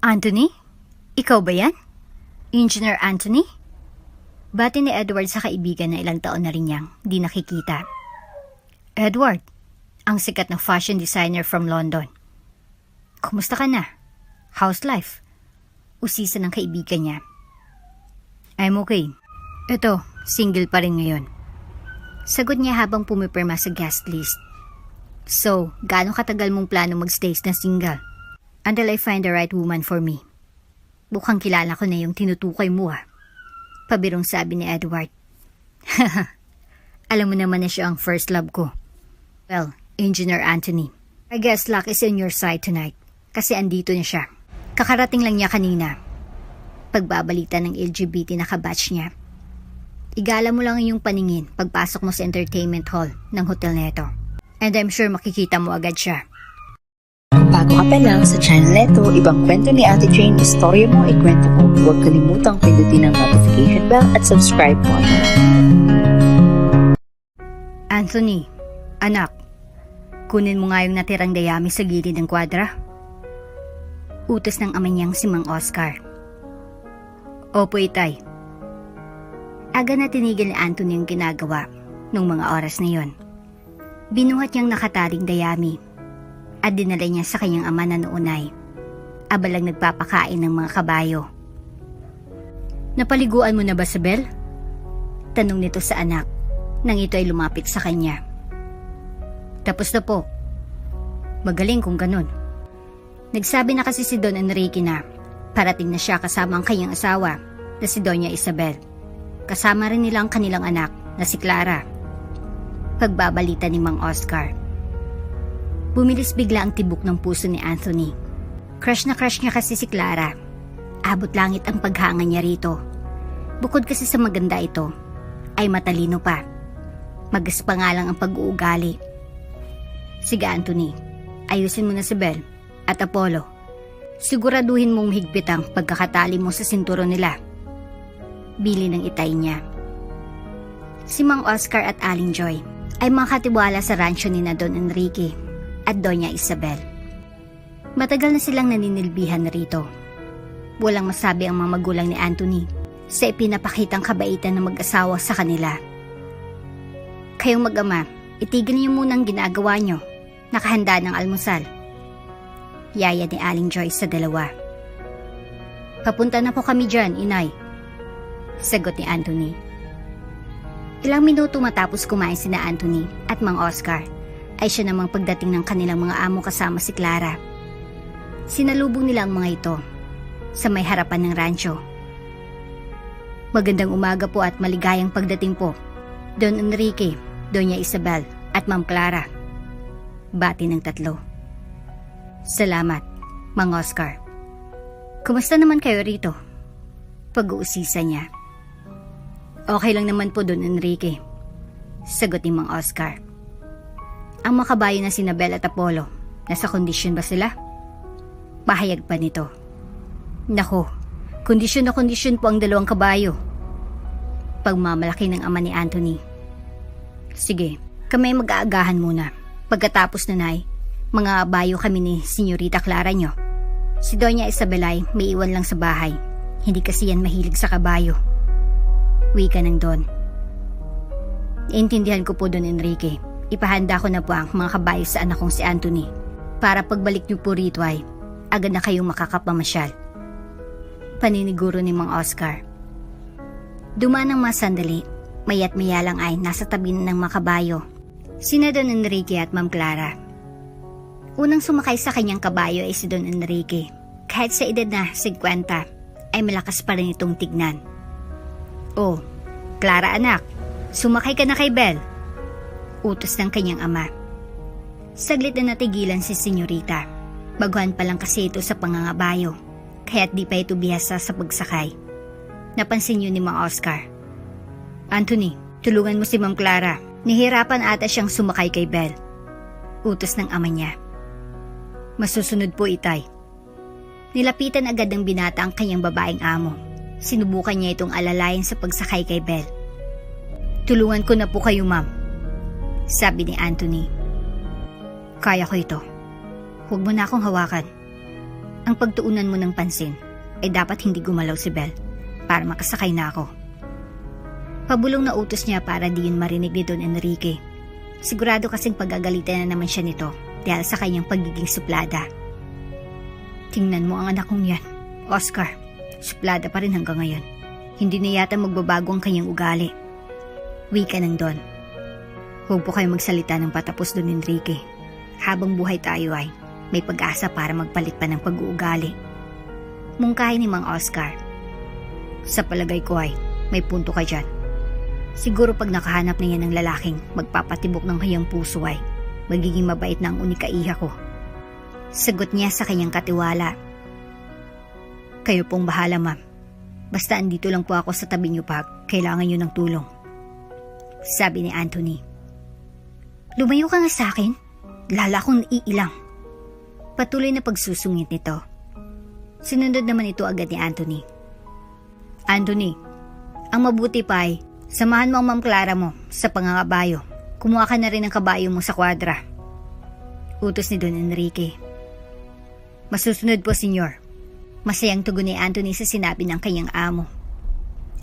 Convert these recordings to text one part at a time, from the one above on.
Anthony? Ikaw ba yan? Engineer Anthony? Bati ni Edward sa kaibigan na ilang taon na rin niyang di nakikita. Edward, ang sikat na fashion designer from London. Kumusta ka na? How's life? Usisa ng kaibigan niya. I'm okay. Ito, single pa rin ngayon. Sagot niya habang pumipirma sa guest list. So, gaano katagal mong plano magstay na single? Until I find the right woman for me. Mukhang kilala ko na yung tinutukoy mo ah. Pabirong sabi ni Edward. Alam mo naman na siya ang first love ko. Well, Engineer Anthony, I guess luck is on your side tonight. Kasi andito na siya. Kakarating lang niya kanina. Pagbabalita ng LGBT na kabatch niya. Igala mo lang yung paningin pagpasok mo sa entertainment hall ng hotel neto. And I'm sure makikita mo agad siya. Bago ka pa lang sa channel neto, ibang kwento ni Ate Jane, istorya mo, ikwento ko. Huwag kalimutang pindutin ang notification bell at subscribe po. Anthony, anak, kunin mo nga yung natirang dayami sa gilid ng kwadra. Utos ng ama niyang si Mang Oscar. Opo, itay. Aga na tinigil ni Anthony ang ginagawa nung mga oras na yon. Binuhat niyang nakataring dayami at dinala niya sa kanyang ama na noon ay abalang nagpapakain ng mga kabayo. Napaliguan mo na ba sa Bel? Tanong nito sa anak nang ito ay lumapit sa kanya. Tapos na po. Magaling kung ganun. Nagsabi na kasi si Don Enrique na parating na siya kasama ang kanyang asawa na si Doña Isabel. Kasama rin nila ang kanilang anak na si Clara. Pagbabalita ni Mang Oscar. Bumilis bigla ang tibok ng puso ni Anthony. Crush na crush niya kasi si Clara. Abot langit ang paghanga niya rito. Bukod kasi sa maganda ito, ay matalino pa. Magas pa nga lang ang pag-uugali. Sige Anthony, ayusin mo na si Bel at Apollo. Siguraduhin mong higpit ang pagkakatali mo sa sinturon nila. Bili ng itay niya. Si Mang Oscar at Aling Joy ay mga katiwala sa rancho ni na Don Enrique at Doña Isabel. Matagal na silang naninilbihan rito. Walang masabi ang mga magulang ni Anthony sa ipinapakitang kabaitan ng mag-asawa sa kanila. Kayong mag-ama, itigil niyo muna ang ginagawa niyo. Nakahanda ng almusal. Yaya ni Aling Joy sa dalawa. Papunta na po kami dyan, inay. Sagot ni Anthony. Ilang minuto matapos kumain sina Anthony at Mang Oscar, ay siya namang pagdating ng kanilang mga amo kasama si Clara. Sinalubong nila ang mga ito sa may harapan ng rancho. Magandang umaga po at maligayang pagdating po, Don Enrique, Doña Isabel at Ma'am Clara. Bati ng tatlo. Salamat, Mang Oscar. Kumusta naman kayo rito? Pag-uusisa niya. Okay lang naman po, Don Enrique. Sagot ni Mang Oscar. Ang makabayo na sina Bel at Apollo, nasa kondisyon ba sila? Pahayag pa nito. Nako, kondisyon na kondisyon po ang dalawang kabayo. Pagmamalaki ng ama ni Anthony. Sige, kami mag-aagahan muna. Pagkatapos na nay, mga bayo kami ni Senyorita Clara nyo. Si Doña Isabel ay may iwan lang sa bahay. Hindi kasi yan mahilig sa kabayo. Wika ng Don. Iintindihan ko po, Don Enrique. Ipahanda ko na po ang mga kabayo sa anak kong si Anthony. Para pagbalik niyo po rito ay agad na kayong makakapamasyal. Paniniguro ni Mang Oscar. Dumaan ng masandali, maya't maya lang ay nasa tabi ng mga kabayo. Sina Don Enrique at Ma'am Clara. Unang sumakay sa kanyang kabayo ay si Don Enrique. Kahit sa edad na 50, ay malakas pa rin itong tignan. Oh, Clara anak, sumakay ka na kay Bel. Utos ng kanyang ama. Saglit na natigilan si Senyorita. Baguhan pa lang kasi ito sa pangangabayo, kaya't di pa ito bihasa sa pagsakay. Napansin yun ni Mang Oscar. Anthony, tulungan mo si Ma'am Clara. Nihirapan ata siyang sumakay kay Bel. Utos ng ama niya. Masusunod po, itay. Nilapitan agad ng binata ang kanyang babaeng amo. Sinubukan niya itong alalayan sa pagsakay kay Bel. Tulungan ko na po kayo, ma'am, sabi ni Anthony. Kaya ko ito. Huwag mo na akong hawakan. Ang pagtuunan mo ng pansin ay dapat hindi gumalaw si Belle para makasakay na ako. Pabulong na utos niya para di yun marinig ni Don Enrique. Sigurado kasing pagagalitan na naman siya nito dahil sa kanyang pagiging suplada. Tingnan mo ang anak kong yan, Oscar. Suplada pa rin hanggang ngayon. Hindi na yata magbabago ang kanyang ugali. Wika ng Don. Huwag po kayo magsalita ng patapos, Don Enrique. Habang buhay tayo ay may pag-asa para magpalit pa ng pag-uugali. Mungkahi ni Mang Oscar. Sa palagay ko ay may punto ka dyan. Siguro pag nakahanap na yan ng lalaking magpapatibok ng kanyang puso ay magiging mabait na ang unika-iha ko. Sagot niya sa kanyang katiwala. Kayo pong bahala, ma'am. Basta andito lang po ako sa tabi niyo pag kailangan niyo ng tulong. Sabi ni Anthony. Lumayo ka nga sa akin. Lala akong iilang. Patuloy na pagsusungit nito. Sinunod naman ito agad ni Anthony. Anthony, ang mabuti pa ay samahan mo ang Ma'am Clara mo sa pangangabayo. Kumuha ka na rin ng kabayo mo sa kwadra. Utos ni Don Enrique. Masusunod po, senyor. Masayang tugon ni Anthony sa sinabi ng kanyang amo.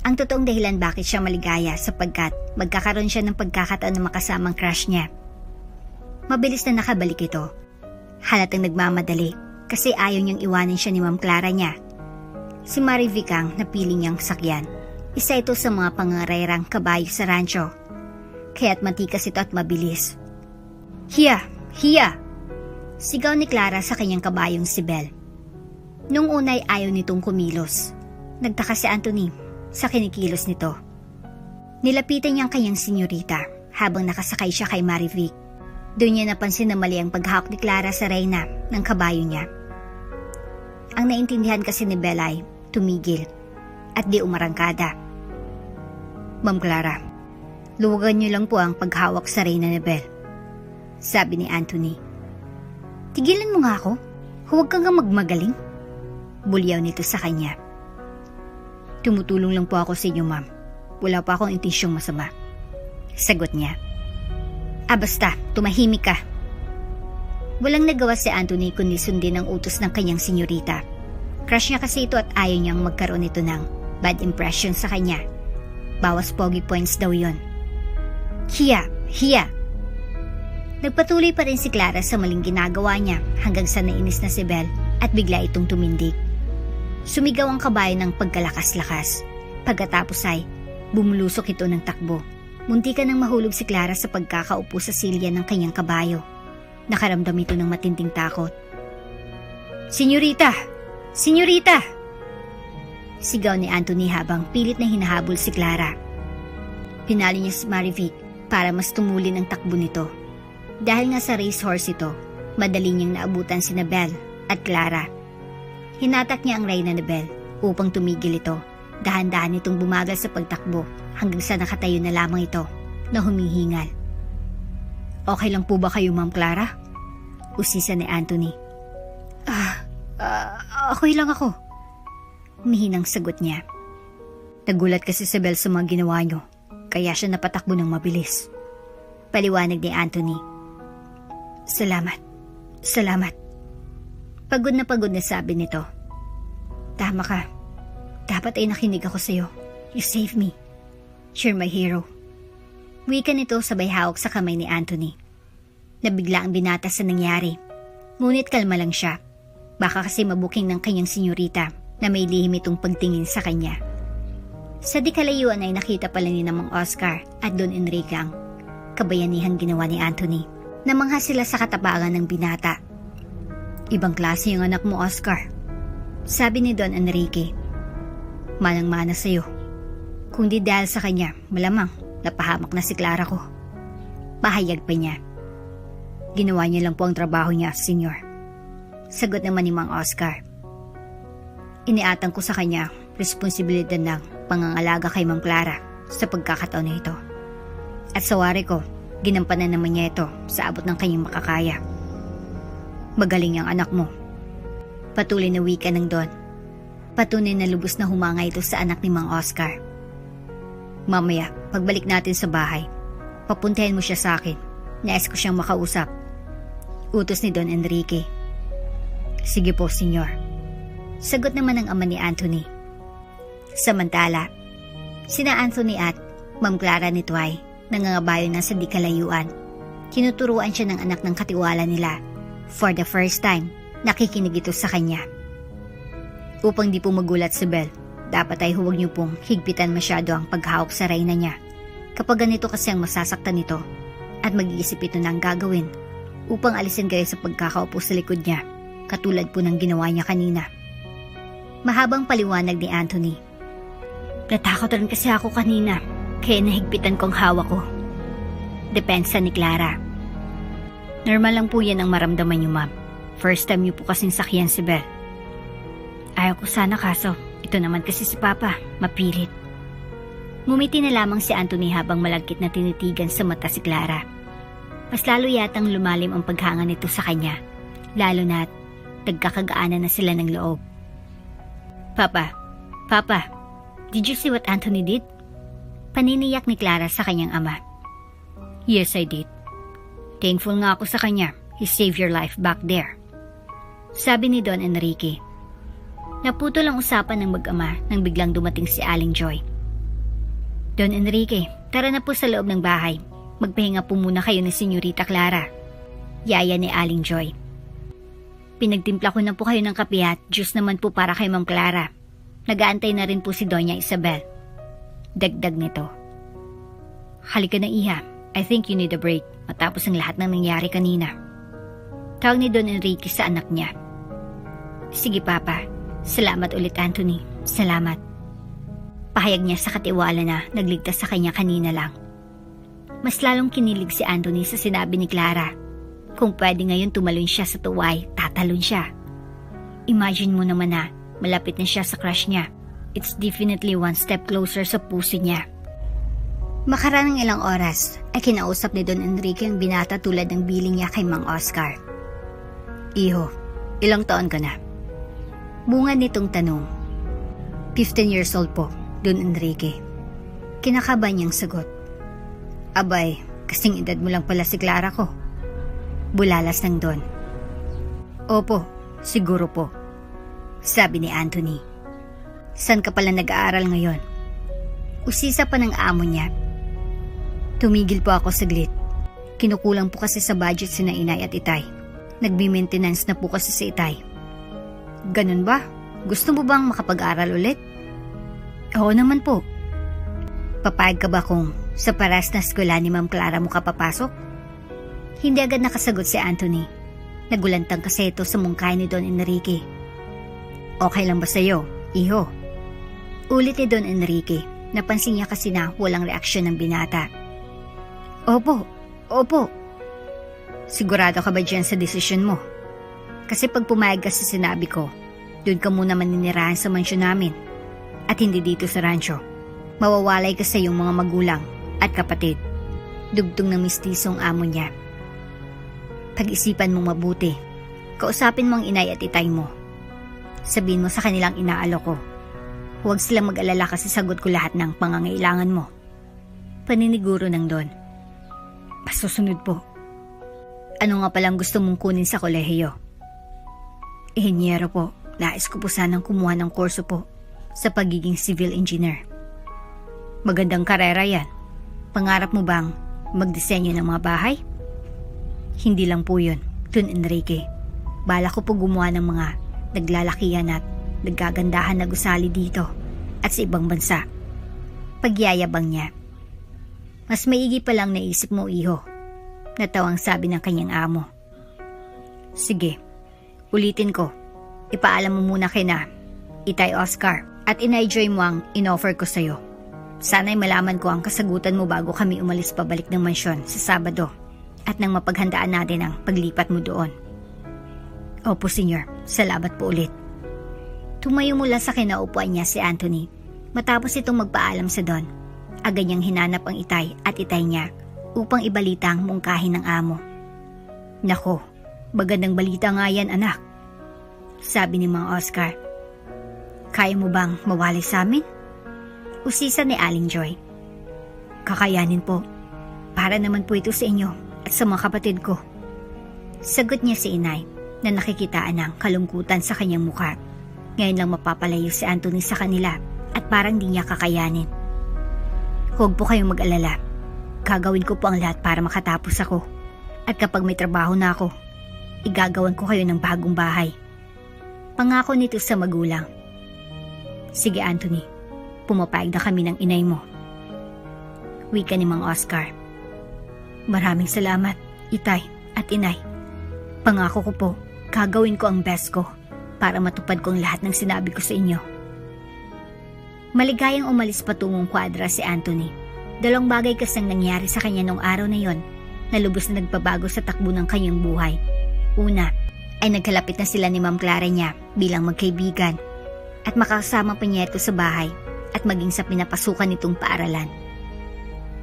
Ang totoong dahilan bakit siya maligaya sapagkat magkakaroon siya ng pagkakataon na makasamang crush niya. Mabilis na nakabalik ito. Halatang nagmamadali kasi ayaw niyang iwanin siya ni Ma'am Clara niya. Si Marivic ang napili niyang sakyan. Isa ito sa mga pangangarerang kabayo sa rancho. Kaya't matikas ito at mabilis. Hiya! Hiya! Sigaw ni Clara sa kanyang kabayong si Belle. Nung unay ayaw nitong kumilos. Nagtaka si Anthony sa kinikilos nito. Nilapitan niya ang kanyang senyorita habang nakasakay siya kay Marivic. Doon niya napansin na mali ang paghawak ni Clara sa reyna ng kabayo niya. Ang naintindihan kasi ni Belle ay tumigil at di umarangkada. Ma'am Clara, luwagan niyo lang po ang paghawak sa reyna ni Belle. Sabi ni Anthony. Tigilan mo nga ako. Huwag kang magmagaling. Bulyaw nito sa kanya. Tumutulong lang po ako sa inyo, ma'am. Wala pa akong intensyong masama. Sagot niya. Basta, tumahimik ka. Walang nagawa si Anthony kundi sundin ang utos ng kanyang senyorita. Crush niya kasi ito at ayaw niyang magkaroon ito ng bad impression sa kanya. Bawas pogi points daw yon. Hiya! Hiya! Nagpatuloy pa rin si Clara sa maling ginagawa niya hanggang sa nainis na si Belle at bigla itong tumindig. Sumigaw ang kabayo ng pagkalakas-lakas. Pagkatapos ay bumulusok ito ng takbo. Munti ka nang mahulog si Clara sa pagkakaupo sa silya ng kanyang kabayo. Nakaramdam ito ng matinding takot. Senyorita! Senyorita! Sigaw ni Anthony habang pilit na hinahabol si Clara. Pinali niya si Marivic para mas tumulin ang takbo nito. Dahil nga sa racehorse ito, madali niyang naabutan si Belle at Clara. Hinatak niya ang reyna ni Belle upang tumigil ito. Dahan-dahan itong bumagal sa pagtakbo hanggang sa nakatayo na lamang ito na humihingal. Okay lang po ba kayo, Ma'am Clara? Usisa ni Anthony. Okay lang ako. Mihinang sagot niya. Nagulat kasi si Belle sa mga ginawa niyo, kaya siya napatakbo ng mabilis. Paliwanag ni Anthony. Salamat. Salamat. Pagod na sabi nito. Tama ka. Dapat ay nakinig ako sa'yo. You saved me. You're my hero. Wika nito sabay hawak sa kamay ni Anthony. Nabigla ang binata sa nangyari. Ngunit kalma lang siya. Baka kasi mabuking ng kanyang senyorita na may lihim itong pagtingin sa kanya. Sa di kalayuan ay nakita pala ni Mang Oscar at Don Enrique ang kabayanihang ginawa ni Anthony. Namangha sila sa katapangan ng binata. Ibang klase yung anak mo, Oscar. Sabi ni Don Enrique. Manang-mana sa'yo. Kung di dahil sa kanya, malamang napahamak na si Clara ko. Pahayag pa niya. Ginawa niya lang po ang trabaho niya, senyor. Sagot naman ni Mang Oscar. Iniatang ko sa kanya responsibilidad ng pangangalaga kay Ma'am Clara sa pagkakataon na ito. At sa wari ko, ginampanan naman niya ito sa abot ng kanyang makakaya. Magaling ang anak mo. Patuloy na wika ng Don. Patunay na lubos na humanga ito sa anak ni Mang Oscar. Mamaya, pagbalik natin sa bahay, papuntahin mo siya sa akin. Nais ko siyang makausap. Utos ni Don Enrique. Sige po, senyor. Sagot naman ng ama ni Anthony. Samantala, sina Anthony at Ma'am Clara ni Twy nangangabayo na sa di kalayuan. Tinuturuan siya ng anak ng katiwala nila. For the first time, nakikinig ito sa kanya. Upang di po magulat si Belle, dapat ay huwag niyo pong higpitan masyado ang paghawak sa reyna niya. Kapag ganito kasi ang masasaktan nito at mag-iisip ito ng gagawin upang alisin kayo sa pagkakaupo sa likod niya, katulad po ng ginawa niya kanina. Mahabang paliwanag ni Anthony. Natakot rin kasi ako kanina, kaya nahigpitan kong hawak ko. Depensa ni Clara. Normal lang po yan ang maramdaman niyo, ma'am. First time niyo po kasing sakyan si Belle. Ayaw ko sana kaso, ito naman kasi si Papa, mapilit. Ngumiti na lamang si Anthony habang malagkit na tinitigan sa mata si Clara. Mas lalo yatang lumalim ang paghanga nito sa kanya, lalo na't nagkakagaanan na sila ng loob. Papa, did you see what Anthony did? Paniniyak ni Clara sa kanyang ama. Yes, I did. Thankful nga ako sa kanya. He saved your life back there. Sabi ni Don Enrique. Naputol ang usapan ng mag-ama nang biglang dumating si Aling Joy. Don Enrique, tara na po sa loob ng bahay. Magpahinga po muna kayo ni Senyorita Clara. Yaya ni Aling Joy. Pinagtimpla ko na po kayo ng kape at juice naman po para kay Ma'am Clara. Nag-aantay na rin po si Doña Isabel. Dagdag nito. Halika na, Iha. I think you need a break matapos ang lahat ng nangyari kanina. Tawag ni Don Enrique sa anak niya. Sige, Papa. Salamat ulit, Anthony. Salamat. Pahayag niya sa katiwala na nagligtas sa kanya kanina lang. Mas lalong kinilig si Anthony sa sinabi ni Clara. Kung pwede ngayon tumalon siya sa tuway, tatalon siya. Imagine mo naman na malapit na siya sa crush niya. It's definitely one step closer sa puso niya. Makarang ilang oras ay kinausap ni Don Enrique ang binata tulad ng biling niya kay Mang Oscar. Iho, ilang taon ka na? Bunga nitong tanong. 15 years old po, Don Enrique. Kinakaba niyang sagot. Abay, kasing edad mo lang pala si Clara ko. Bulalas ng Don. Opo, siguro po. Sabi ni Anthony. Saan ka pala nag-aaral ngayon? Usisa pa ng amo niya. Tumigil po ako saglit. Kinukulang po kasi sa budget sina inay at itay. Nagbi-maintenance na po kasi sa itay. Ganun ba? Gusto mo bang makapag-aral ulit? Oo naman po. Papayag ka ba kung sa paras na eskwela ni Ma'am Clara mo ka papasok? Hindi agad nakasagot si Anthony. Nagulantang kasi ito sa mungkay ni Don Enrique. Okay lang ba sa'yo, iho? Ulit ni Don Enrique. Napansin niya kasi na walang reaksyon ng binata. Opo. Sigurado ka ba dyan sa desisyon mo? Kasi pag pumayag ka sa sinabi ko, doon ka muna maninirahan sa mansyon namin at hindi dito sa rancho. Mawawalay ka sa iyong mga magulang at kapatid. Dugtong ng mistisong amo niya. Pag-isipan mong mabuti. Kausapin mo ang inay at itay mo. Sabihin mo sa kanilang inaalok ko. Huwag silang mag-alala kasi sagot ko lahat ng pangangailangan mo. Paniniguro ng Don. Pasusunod po. Ano nga palang gusto mong kunin sa kolehiyo? Inhinyero po. Nais ko po sanang kumuha ng kurso po sa pagiging civil engineer. Magandang karera yan. Pangarap mo bang magdisenyo ng mga bahay? Hindi lang po yun, Don Enrique. Bala ko po gumawa ng mga naglalakihan at nagagandahan na gusali dito at sa ibang bansa. Pagyayabang niya. Mas maigi pa lang naisip mo, iho. Natawang sabi ng kanyang amo. Sige, ulitin ko. Ipaalam mo muna kay na Itay Oscar at Inay-Joy mo ang inoffer ko sa'yo. Sana'y malaman ko ang kasagutan mo bago kami umalis pabalik ng mansyon sa Sabado at nang mapaghandaan natin ang paglipat mo doon. Opo, senyor. Salamat po ulit. Tumayo mula sa kinaupuan niya si Anthony. Matapos itong magpaalam sa Don, agad niyang hinanap ang itay at itay niya upang ibalita ang mungkahin ng amo. Nako, magandang balita nga yan, anak. Sabi ni Mang Oscar. Kaya mo bang mawalay sa amin? Usisa ni Aling Joy. Kakayanin po. Para naman po ito sa inyo at sa mga kapatid ko. Sagot niya si inay na nakikitaan ng kalungkutan sa kanyang mukha. Ngayon lang mapapalayo si Anthony sa kanila at parang di niya kakayanin. Huwag po kayong mag-alala. Gagawin ko po ang lahat para makatapos ako. At kapag may trabaho na ako, igagawan ko kayo ng bagong bahay. Pangako nito sa magulang. Sige Anthony, pumapayag na kami ng inay mo. Wika ni Mang Oscar. Maraming salamat, itay at inay. Pangako ko po, gagawin ko ang best ko para matupad ko ang lahat ng sinabi ko sa inyo. Maligayang umalis patungong kwadra si Anthony. Dalawang bagay kasing nangyari sa kanya nung araw na yon na lubos na nagpabago sa takbo ng kanyang buhay. Una, ay nagkalapit na sila ni Ma'am Clara niya bilang magkaibigan at makasama pa niya ito sa bahay at maging sa pinapasukan nitong paaralan.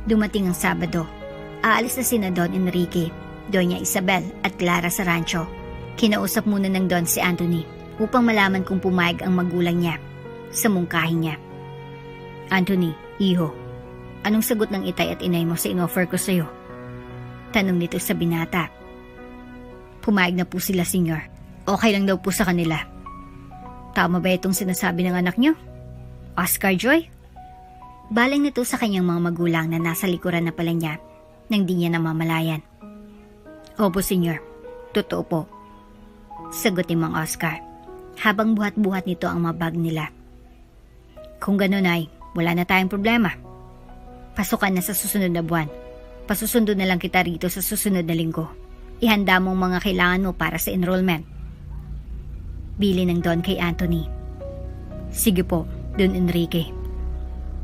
Dumating ang Sabado. Aalis na sina Don Enrique, Doña Isabel at Clara sa rancho. Kinausap muna ng Don si Anthony upang malaman kung pumayag ang magulang niya sa mungkahi niya. Anthony, iho, anong sagot ng itay at inay mo sa inoffer ko sa'yo? Tanong nito sa binata. Pumayag na po sila, senyor. Okay lang daw po sa kanila. Tama ba itong sinasabi ng anak niyo? Oscar Joy? Baling nito sa kanyang mga magulang na nasa likuran na pala niya nang di niya namamalayan. Opo, senyor. Totoo po. Sagot ni Mang Oscar habang buhat-buhat nito ang mga bag nila. Kung ganun ay, wala na tayong problema. Pasukan na sa susunod na buwan. Pasusundo na lang kita rito sa susunod na linggo. Ihanda mo ang mga kailangan mo para sa enrollment. Bili ng Don kay Anthony. Sige po, Don Enrique.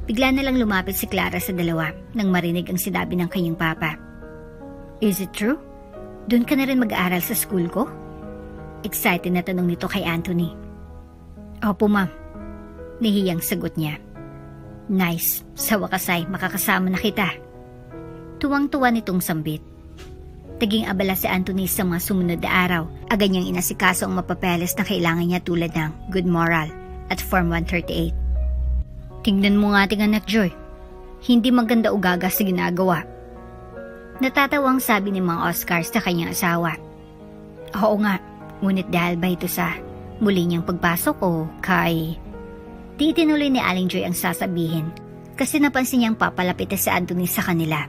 Bigla na lang lumapit si Clara sa dalawa nang marinig ang sinabi ng kanyang papa. Is it true? Doon ka na rin mag-aaral sa school ko? Excited na tanong nito kay Anthony. Opo, ma'am. Nahiyang sagot niya. Nice, sa wakas ay makakasama na kita. Tuwang-tuwa nitong sambit. Taging abala si Anthony sa mga sumunod na araw. Agad niyang inasikaso ang mapapeles na kailangan niya tulad ng good moral at Form 138. Tingnan mo nga ating anak Joy. Hindi maganda o gaga sa ginagawa. Natatawang sabi ni Mang Oscar sa kanyang asawa. Oo nga, ngunit dahil ba ito sa muli niyang pagpasok o kay... Di tinuloy ni Aling Joy ang sasabihin kasi napansin niyang papalapit na si Anthony sa kanila.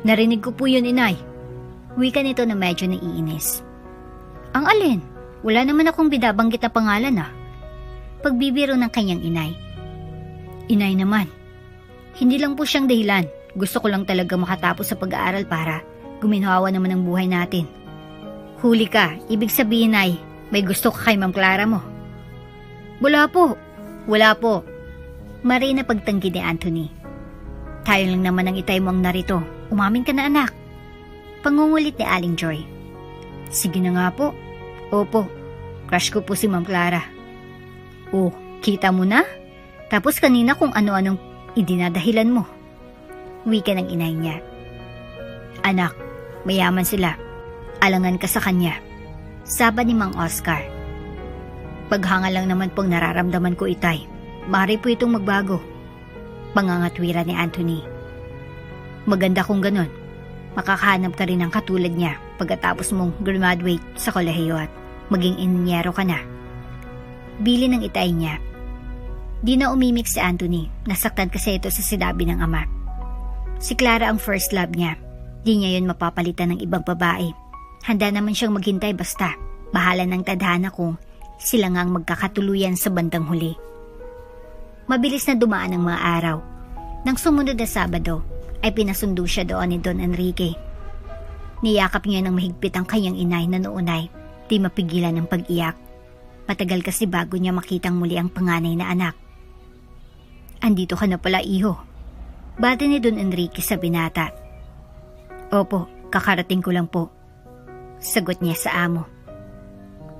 Narinig ko po yun, inay. Wika nito na medyo naiinis. Ang alin? Wala naman akong binabanggit na pangalan ah. Pagbibiro ng kanyang inay. Inay naman. Hindi lang po siyang dahilan. Gusto ko lang talaga makatapos sa pag-aaral para guminhawa naman ang buhay natin. Huli ka, ibig sabihin ay may gusto ka kay Ma'am Clara mo. Wala po. Wala po. Maray na pagtanggi ni Anthony. Tayo lang naman ang itay mo ang narito. Umamin ka na anak. Pangungulit ni Aling Joy. Sige na nga po. Opo, crush ko po si Ma'am Clara. Oh, kita mo na? Tapos kanina kung ano-anong idinadahilan mo. Wika ng inay niya. Anak, mayaman sila. Alangan ka sa kanya. Saba ni Mang Oscar. Paghanga lang naman pong nararamdaman ko, itay. Maaari po itong magbago. Pangangatwira ni Anthony. Maganda kung ganon. Makakahanap ka rin ng katulad niya pagkatapos mong graduate sa kolehiyo at maging inyero ka na. Bili ng itay niya. Di na umimik si Anthony. Nasaktan kasi ito sa sinabi ng ama. Si Clara ang first love niya. Di niya yun mapapalitan ng ibang babae. Handa naman siyang maghintay basta. Bahala ng tadhana kung sila nga ang magkakatuluyan sa bandang huli. Mabilis na dumaan ang mga araw. Nang sumunod na Sabado, ay pinasundo siya doon ni Don Enrique. Niyakap niya ng mahigpit ang kanyang inay na noon ay di mapigilan ng pag-iyak. Matagal kasi bago niya makitang muli ang panganay na anak. Andito ka na pala, iho. Bati ni Don Enrique sa binata. Opo, kakarating ko lang po. Sagot niya sa amo.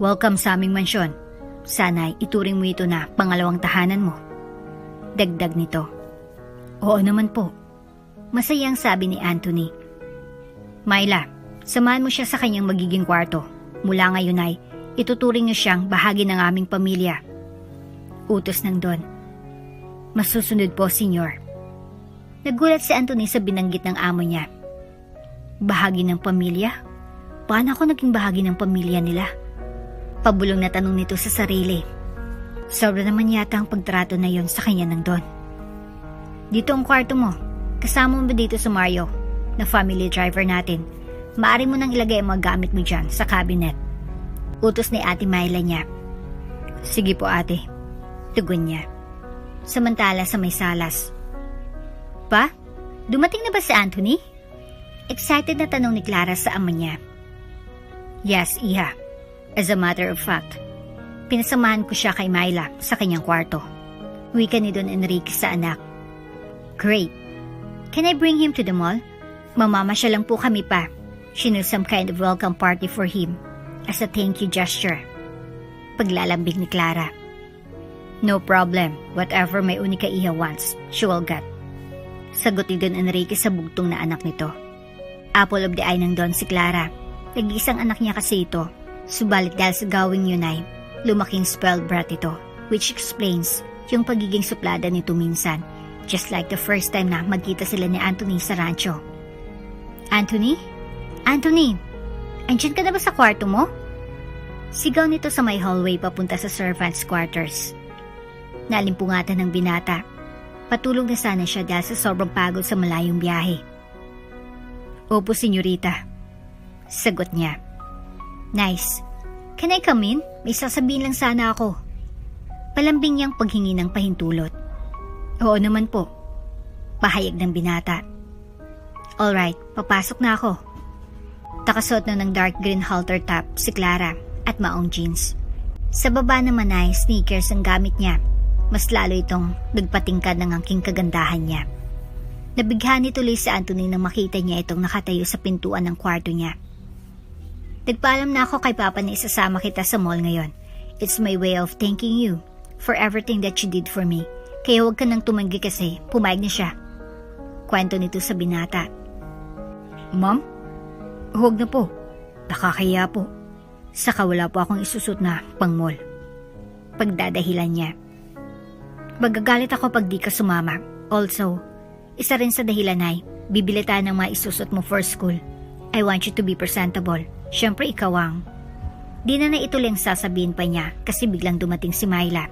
Welcome sa aming mansyon. Sana'y ituring mo ito na pangalawang tahanan mo. Dagdag nito. Oo naman po. Masayang sabi ni Anthony. Myla, samahan mo siya sa kanyang magiging kwarto. Mula ngayon ay ituturing niyo siyang bahagi ng aming pamilya. Utos ng Don. Masusunod po, senyor. Nagulat si Anthony sa binanggit ng amo niya. Bahagi ng pamilya? Paano ako naging bahagi ng pamilya nila? Pabulong na tanong nito sa sarili. Sobra naman yata ang pagtrato na yon sa kanya ng Don. Dito ang kwarto mo. Kasama mo ba dito sa Mario, na family driver natin? Maaari mo nang ilagay ang mga gamit mo dyan sa cabinet. Utos ni Ate Myla niya. Sige po ate, tugon niya. Samantala sa may salas. Pa, dumating na ba si Anthony? Excited na tanong ni Clara sa ama niya. Yes, Iha. As a matter of fact, pinasamahan ko siya kay Myla sa kanyang kwarto. Wika ni Don Enrique sa anak. Great. Can I bring him to the mall? Mamamasya lang po kami pa. She knew some kind of welcome party for him as a thank you gesture. Paglalambing ni Clara. No problem. Whatever my unika Iha wants, she will get. Sagot ni Don Enrique sa bugtong na anak nito. Apple of the eye ng Don si Clara. Nag-iisang anak niya kasi ito. Subalit dahil sa gawing yun ay lumaking spoiled brat ito, which explains yung pagiging suplada nito minsan, just like the first time na magkita sila ni Anthony sa rancho. Anthony? Anthony, andyan ka na ba sa kwarto mo? Sigaw nito sa may hallway papunta sa servants' quarters. Nalimpungatan ng binata. Patulog na sana siya dahil sa sobrang pagod sa malayong biyahe. Opo, senyorita. Sagot niya. Nice. Can I come in? May sasabihin lang sana ako. Palambing niyang paghingi ng pahintulot. Oo naman po. Pahayag ng binata. Alright, papasok na ako. Takasuot na ng dark green halter top si Clara at maong jeans. Sa baba naman ay sneakers ang gamit niya. Mas lalo itong nagpatingkad ng angking kagandahan niya. Nabighani tuloy si Anthony nang makita niya itong nakatayo sa pintuan ng kwarto niya. Nagpaalam na ako kay Papa na isasama kita sa mall ngayon. It's my way of thanking you for everything that you did for me. Kaya huwag ka nang tumanggi kasi pumayag na siya. Kwento nito sa binata. Ma'am? Huwag na po. Nakakaya po. Saka wala po akong isusot na pang mall. Pagdadahilan niya. Magagalit ako pag di ka sumama. Also, isa rin sa dahilan ay bibili tayo ng mga isusot mo for school. I want you to be presentable. Siyempre ikaw ang... Di na ituloy ang sasabihin pa niya kasi biglang dumating si Myla.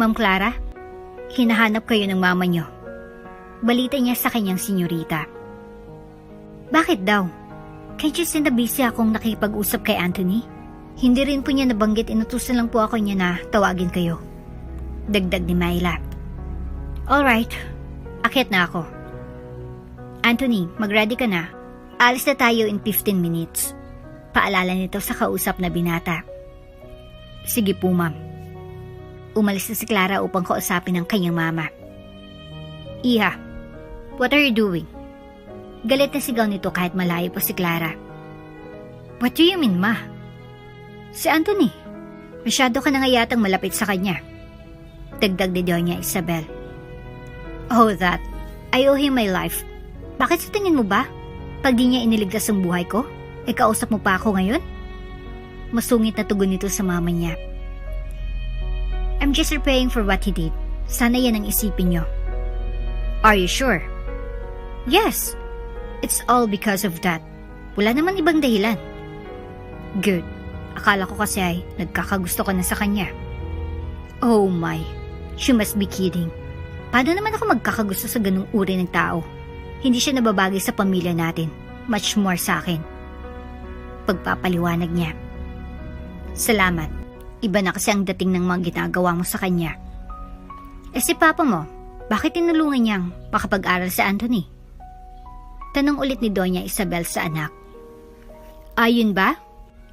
Ma'am Clara, hinahanap kayo ng mama niyo. Balita niya sa kanyang senyorita. Bakit daw? Kay Jess na busy akong nakipag-usap kay Anthony. Hindi rin po niya nabanggit, inutusan lang po ako niya na tawagin kayo. Dagdag ni Myla. Alright, akyat na ako. Anthony, mag-ready ka na. Alis na tayo in 15 minutes. Paalala nito sa kausap na binata. Sige po, ma'am. Umalis na si Clara upang kausapin ang kanyang mama. Iha, what are you doing? Galit na sigaw nito kahit malayo pa si Clara. What do you mean, ma? Si Anthony. Masyado ka na nga yatang malapit sa kanya. Dagdag ni Doña Isabel. Oh, that. I owe him my life. Bakit sa tingin mo ba? Pag di niya iniligtas ang buhay ko, kausap mo pa ako ngayon? Masungit na tugon nito sa mama niya. I'm just repaying for what he did. Sana yan ang isipin niyo. Are you sure? Yes. It's all because of that. Wala naman ibang dahilan. Good. Akala ko kasi ay nagkakagusto ka na sa kanya. Oh my. She must be kidding. Paano naman ako magkakagusto sa ganung uri ng tao? Hindi siya nababagay sa pamilya natin. Much more sa akin. Pagpapaliwanag niya. Salamat. Iba na kasi ang dating ng mga ginagawa mo sa kanya. Si Papa mo, bakit tinulungan niyang makapag-aral sa Anthony? Tanong ulit ni Doña Isabel sa anak. Ayun ba?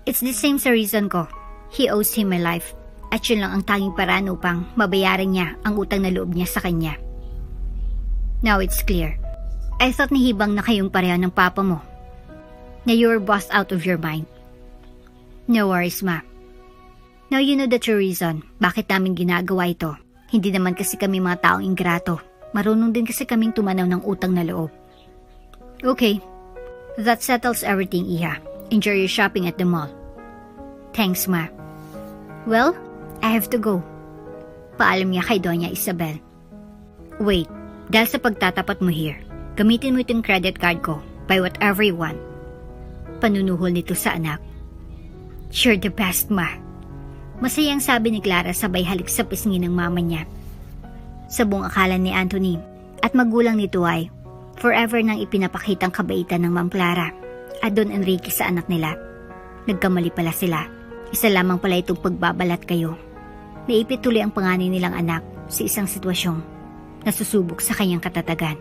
It's the same sa reason ko. He owes him my life. At yun lang ang tanging paraan upang mabayaran niya ang utang na loob niya sa kanya. Now it's clear. I thought nahibang na kayong pareha ng papa mo. Na you were bossed out of your mind. No worries, ma. Now you know the true reason bakit namin ginagawa ito. Hindi naman kasi kami mga taong ingrato. Marunong din kasi kaming tumanaw ng utang na loob. Okay. That settles everything, Iha. Enjoy your shopping at the mall. Thanks, ma. Well, I have to go. Paalam niya kay Doña Isabel. Wait, dahil sa pagtatapat mo here, gamitin mo itong credit card ko. Buy whatever you want. Panunuhol nito sa anak. You're the best, ma. Masayang sabi ni Clara sabay halik sa pisngi ng mama niya. Sa buong akala ni Anthony at magulang nito ay forever nang ipinapakitang kabaitan ng Ma'am Clara at Don Enrique sa anak nila. Nagkamali pala sila. Isa lamang pala itong pagbabalat kayo. Naipit tuloy ang panganay nilang anak sa isang sitwasyong nasusubok sa kanyang katatagan.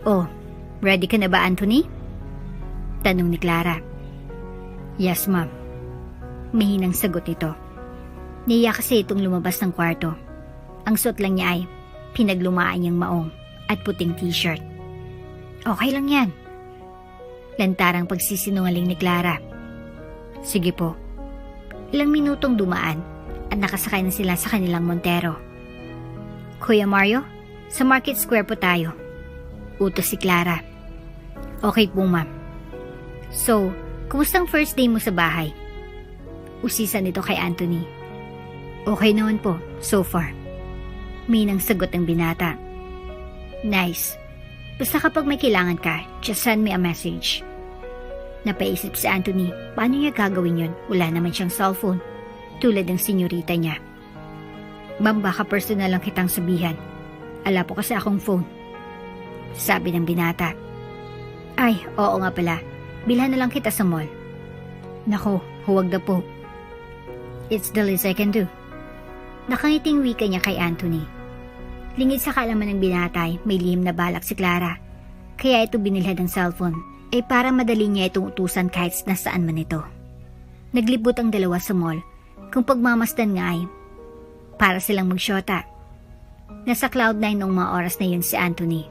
Oh, ready ka na ba, Anthony? Tanong ni Clara. Yes, ma'am. Mahinang sagot nito. Niya kasi itong lumabas ng kwarto. Ang suot lang niya ay pinaglumaan niyang maong at puting t-shirt. Okay lang yan. Lantarang pagsisinungaling ni Clara. Sige po. Ilang minutong dumaan at nakasakay na sila sa kanilang Montero. Kuya Mario, sa Market Square po tayo. Utos si Clara. Okay po, ma'am. So, kumustang first day mo sa bahay? Usisan nito kay Anthony. Okay naman po, so far. Minang sagot ng binata. Nice. Basta kapag may kailangan ka, just send me a message. Napaisip si Anthony, paano niya gagawin yun? Wala naman siyang cellphone, tulad ng senyorita niya. Ma'am, baka personal lang kitang sabihan. Ala po kasi akong phone. Sabi ng binata. Ay, oo nga pala. Bilhan na lang kita sa mall. Nako, huwag na po. It's the least I can do. Nakangiting wika niya kay Anthony. Lingid sa kaalaman ng binatay, may lihim na balak si Clara. Kaya ito binilhan ng cellphone, para madali niya itong utusan kahit nasaan man ito. Naglibot ang dalawa sa mall, kung pagmamasdan nga ay para silang magsyota. Nasa cloud9 noong mga oras na yun si Anthony.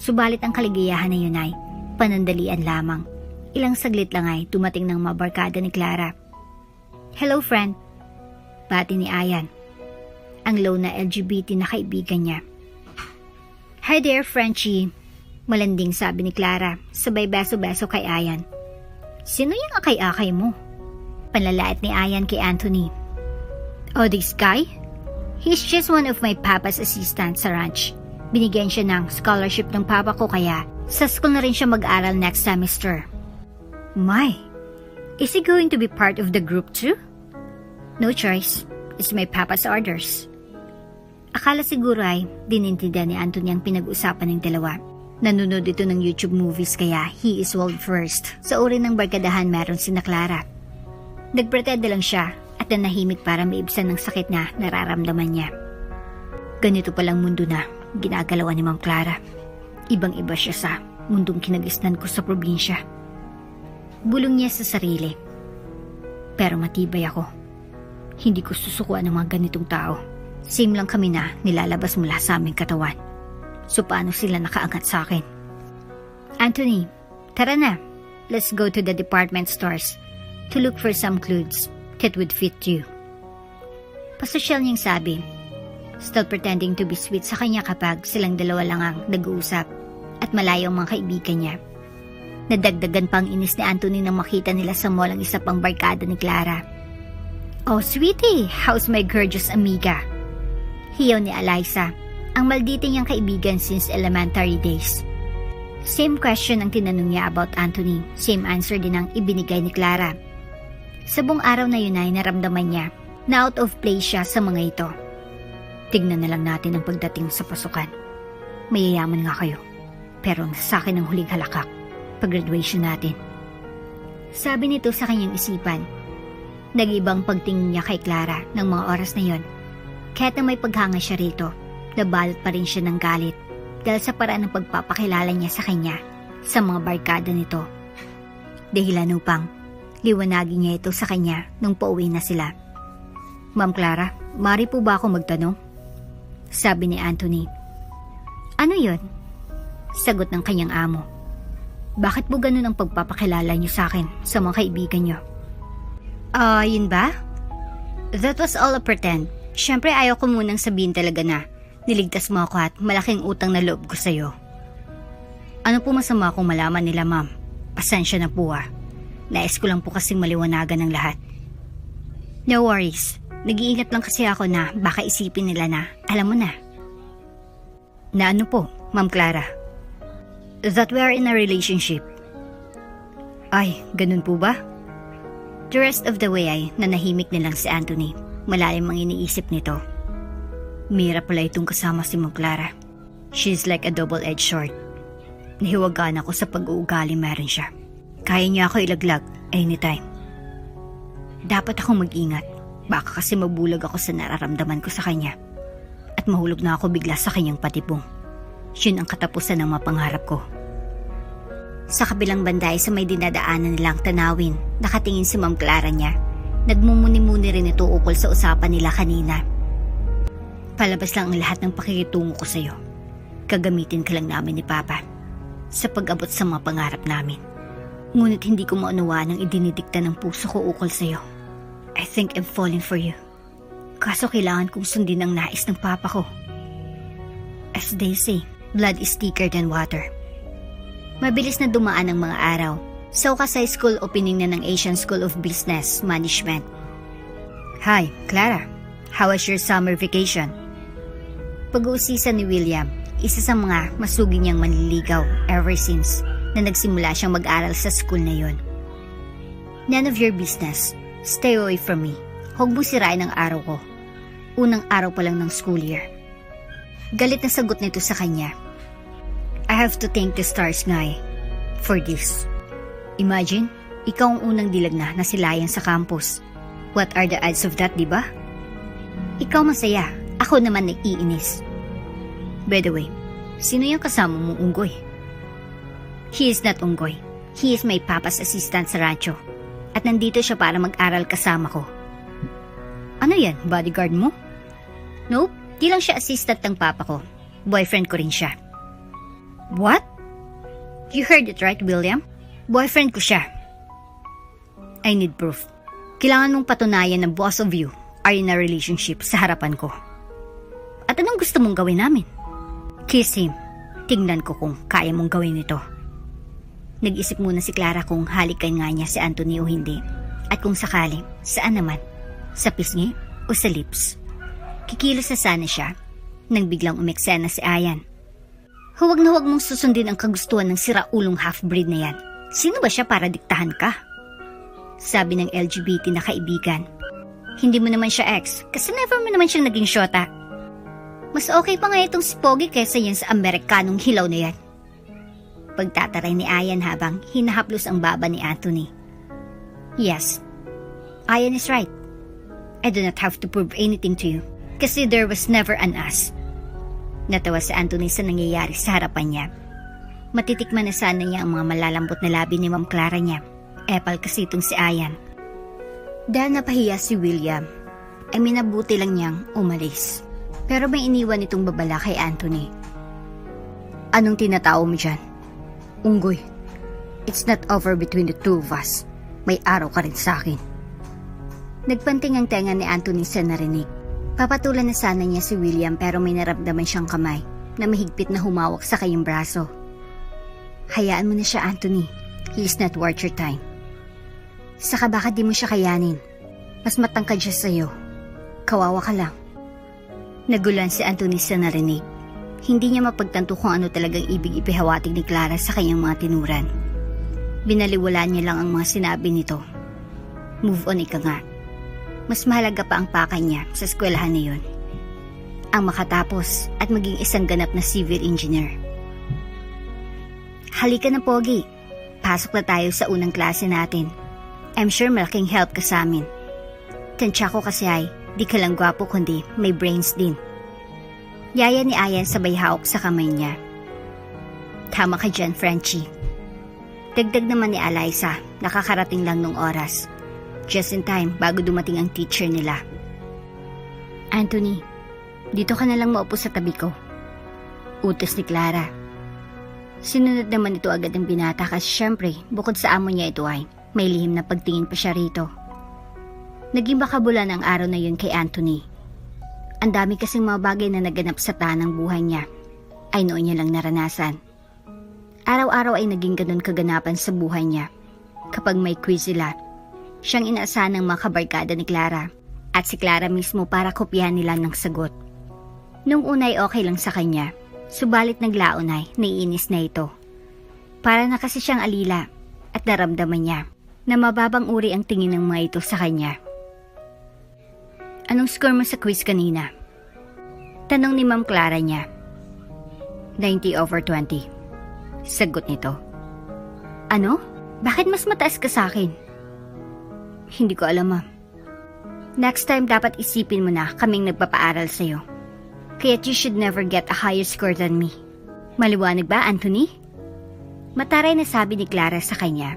Subalit ang kaligayahan na yun ay panandalian lamang. Ilang saglit lang ay dumating ng mga barkada ni Clara. Hello friend, bati ni Ayan, ang low na LGBT na kaibigan niya. Hi there, Frenchie, malanding sabi ni Clara, sabay beso-beso kay Ayan. Sino yung akay-akay mo? Panlalait ni Ayan kay Anthony. Oh, this guy? He's just one of my papa's assistants sa ranch. Binigyan siya ng scholarship ng papa ko kaya sa school na rin siya mag-aral next semester. My, is he going to be part of the group too? No choice. It's my papa's orders. Akala siguro ay dinintindihan ni Anthony ang pinag-usapan ng dalawa. Nanonood ito ng YouTube movies kaya he is world first. Sa uri ng barkadahan meron sina Clara. Nagpretenda lang siya at nanahimik para maibsan ng sakit na nararamdaman niya. Ganito palang mundo na ginagalawan ni Ma'am Clara. Ibang-iba siya sa mundong kinagisnan ko sa probinsya. Bulong niya sa sarili. Pero matibay ako. Hindi ko susukuan ng mga ganitong tao. Same lang kami na nilalabas mula sa aming katawan. So paano sila nakaangat sa akin? Anthony, tara na. Let's go to the department stores to look for some clothes that would fit you. Pasosyal niyang sabi. Still pretending to be sweet sa kanya kapag silang dalawa lang ang nag-uusap at malayo ang mga kaibigan niya. Nadagdagan pang inis ni Anthony nang makita nila sa mall ang isa pang barkada ni Clara. Oh sweetie, how's my gorgeous amiga? Hiyaw ni Eliza, ang maldita niyang kaibigan since elementary days. Same question ang tinanong niya about Anthony, same answer din ang ibinigay ni Clara. Sa buong araw na yun ay naramdaman niya na out of place siya sa mga ito. Tignan na lang natin ang pagdating sa pasukan. Mayayaman nga kayo, pero sa akin ang huling halakak. Pag-graduation natin. Sabi nito sa kanyang isipan. Nag-ibang pagtingin niya kay Clara ng mga oras na yon. Kahit na may paghanga siya rito, nabalot pa rin siya ng galit dahil sa paraan ng pagpapakilala niya sa kanya sa mga barkada nito. Dahilan upang liwanagin niya ito sa kanya nung pauwi na sila. Ma'am Clara, maaari po ba ako magtanong? Sabi ni Anthony. Ano yon? Sagot ng kanyang amo. Bakit po ganun ang pagpapakilala niyo sa akin sa mga kaibigan niyo? Yun ba? That was all a pretend. Siyempre ayaw ko munang sabihin talaga na niligtas mo ako at malaking utang na loob ko sa'yo. Ano po masama kung malaman nila, ma'am? Pasensya na po ah. Nais ko lang po kasing maliwanagan ng lahat. No worries. Nag-iingat lang kasi ako na baka isipin nila na alam mo na. Na ano po, Ma'am Clara? That we are in a relationship. Ay, ganun po ba? The rest of the way ay nanahimik na lang si Anthony. Malalim ang iniisip nito. Mira pala itong kasama si Ma'am Clara. She's like a double-edged sword. Nahiwagaan ako sa pag-uugali meron siya. Kaya niya ako ilaglag anytime. Dapat akong mag-ingat. Baka kasi mabulag ako sa nararamdaman ko sa kanya. At mahulog na ako bigla sa kanyang patibong. Yun ang katapusan ng mapangarap ko. Sa kabilang banday sa may dinadaanan nilang tanawin, nakatingin si Ma'am Clara niya. Nagmumuni-muni rin ito ukol sa usapan nila kanina. Palabas lang ang lahat ng pakikitungo ko sa'yo. Gagamitin ka lang namin ni Papa sa pag-abot sa mga pangarap namin. Ngunit hindi ko maunawaan ang idinidikta ng puso ko ukol sa'yo. I think I'm falling for you. Kaso kailangan kong sundin ang nais ng Papa ko. As they say, blood is thicker than water. Mabilis na dumaan ang mga araw. Sa Ukasay School opening na ng Asian School of Business Management. Hi, Clara. How was your summer vacation? Pag-uusisa ni William, isa sa mga masugi niyang manliligaw ever since na nagsimula siyang mag-aral sa school na yon. None of your business. Stay away from me. Huwag mo sirain ang araw ko. Unang araw pa lang ng school year. Galit na sagot nito sa kanya. I have to thank the stars, Ngay, for this. Imagine, ikaw ang unang dilag na nasilayan sa campus. What are the odds of that, diba? Ikaw masaya, ako naman naiinis. By the way, sino yung kasama mong unggoy? He is not unggoy. He is my papa's assistant sa rancho. At nandito siya para mag-aral kasama ko. Ano yan, bodyguard mo? Nope, di lang siya assistant ng papa ko. Boyfriend ko rin siya. What? You heard it right, William? Boyfriend ko siya. I need proof. Kailangan mong patunayan na both of you are in a relationship sa harapan ko. At anong gusto mong gawin namin? Kiss him. Tingnan ko kung kaya mong gawin ito. Nag-isip muna si Clara kung halikan nga niya si Anthony o hindi. At kung sakali, saan naman? Sa pisngi o sa lips? Kikilos na sana siya nang biglang umeksena si Ayan. Huwag na huwag mong susundin ang kagustuhan ng siraulong half-breed na yan. Sino ba siya para diktahan ka? Sabi ng LGBT na kaibigan. Hindi mo naman siya ex kasi never mo naman siyang naging syota. Mas okay pa nga itong si Pogi kesa yan sa Amerikanong hilaw na yan. Pagtataray ni Ayan habang hinahaplos ang baba ni Anthony. Yes, Ayan is right. I do not have to prove anything to you kasi there was never an us. Natawa si Anthony sa nangyayari sa harapan niya. Matitikman na sana niya ang mga malalambot na labi ni Ma'am Clara niya. Epal kasi itong si Ayan. Dahil napahiya si William, ay minabuti lang niyang umalis. Pero may iniwan itong babala kay Anthony. Anong tinatao mo dyan? Unggoy, it's not over between the two of us. May araw ka rin sa akin. Nagpanting ang tenga ni Anthony sa narinig. Papatulan na sana niya si William pero may naramdaman siyang kamay na mahigpit na humawak sa kanyang braso. Hayaan mo na siya, Anthony. He is not worth your time. Saka baka di mo siya kayanin. Mas matangkad siya sa'yo. Kawawa ka lang. Nagulan si Anthony sa narinig. Hindi niya mapagtanto kung ano talagang ibig ipihawatig ni Clara sa kanyang mga tinuran. Binaliwalaan niya lang ang mga sinabi nito. Move on ika nga. Mas mahalaga pa ang pakay niya sa eskwelahan na yun. Ang makatapos at maging isang ganap na civil engineer. Halika na, Pogi. Pasok na tayo sa unang klase natin. I'm sure malaking help ka sa amin. Tansya ko kasi ay, di ka lang gwapo kundi may brains din. Yaya ni Ayan sabay hawak sa kamay niya. Tama ka dyan, Frenchie. Dagdag naman ni Eliza, nakakarating lang nung oras. Just in time bago dumating ang teacher nila. Anthony, dito ka na lang maupo sa tabi ko. Utos ni Clara. Sinunod naman ito agad ng binata kasi syempre, bukod sa amo niya ito ay may lihim na pagtingin pa siya rito. Naging makabulan ang araw na yun kay Anthony. Ang dami kasing mga bagay na naganap sa tanang buhay niya ay noon niya lang naranasan. Araw-araw ay naging ganun kaganapan sa buhay niya. Kapag may quiz sila, siyang inaasahan ng mga kabarkada ni Clara at si Clara mismo para kopyahan nila ng sagot. Nung una ay okay lang sa kanya, subalit naglaon ay naiinis na ito. Para na kasi siyang alila at naramdaman niya na mababang uri ang tingin ng mga ito sa kanya. Anong score mo sa quiz kanina? Tanong ni Ma'am Clara niya. 90/20. Sagot nito. Ano? Bakit mas mataas ka sa akin? Hindi ko alam, Ma'am. Next time dapat isipin mo na kaming nagpapaaral sa'yo. Kaya't you should never get a higher score than me. Maliwanag ba, Anthony? Mataray na sabi ni Clara sa kanya.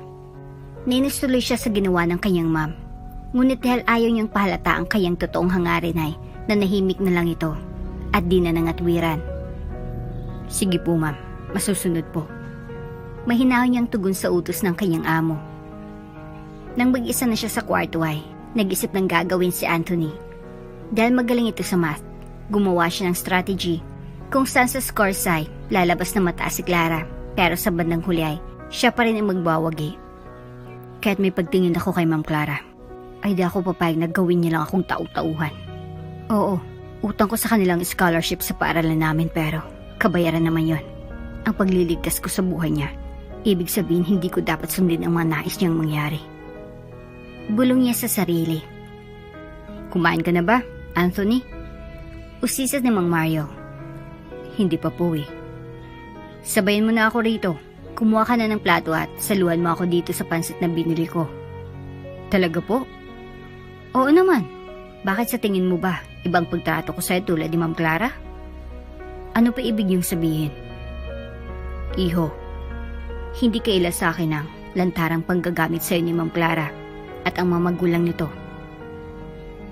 Nainis tuloy siya sa ginawa ng kanyang ma'am. Ngunit dahil ayaw niyang pahalata ang kanyang totoong hangarin ay nanahimik na lang ito at di na nangatwiran. Sige po, ma'am. Masusunod po. Mahinahon niyang tugon sa utos ng kanyang amo. Nang mag-isa na siya sa kwarto ay nag-isip ng gagawin si Anthony. Dahil magaling ito sa math, gumawa siya ng strategy kung saan sa scores ay lalabas na mataas si Clara, pero sa bandang huli ay siya pa rin ang magbawagi. Kahit may pagtingin ako kay Ma'am Clara, ay di ako papayag na gawin niya lang akong tau-tauhan. Oo, utang ko sa kanilang scholarship sa paaralan namin pero kabayaran naman yon. Ang pagliligtas ko sa buhay niya, ibig sabihin hindi ko dapat sundin ang mga nais niyang mangyari. Bulong niya sa sarili. Kumain ka na ba, Anthony? Usisas ni Mang Mario. Hindi pa po eh. Sabayin mo na ako rito. Kumuha ka na ng plato at saluhan mo ako dito sa pansit na binili ko. Talaga po? Oo naman. Bakit sa tingin mo ba ibang pagtrato ko sa'yo tulad ni Ma'am Clara? Ano pa ibig niyong sabihin? Iho, hindi kaila sa akin ang lantarang panggagamit sa'yo ni Ma'am Clara at ang mga magulang nito.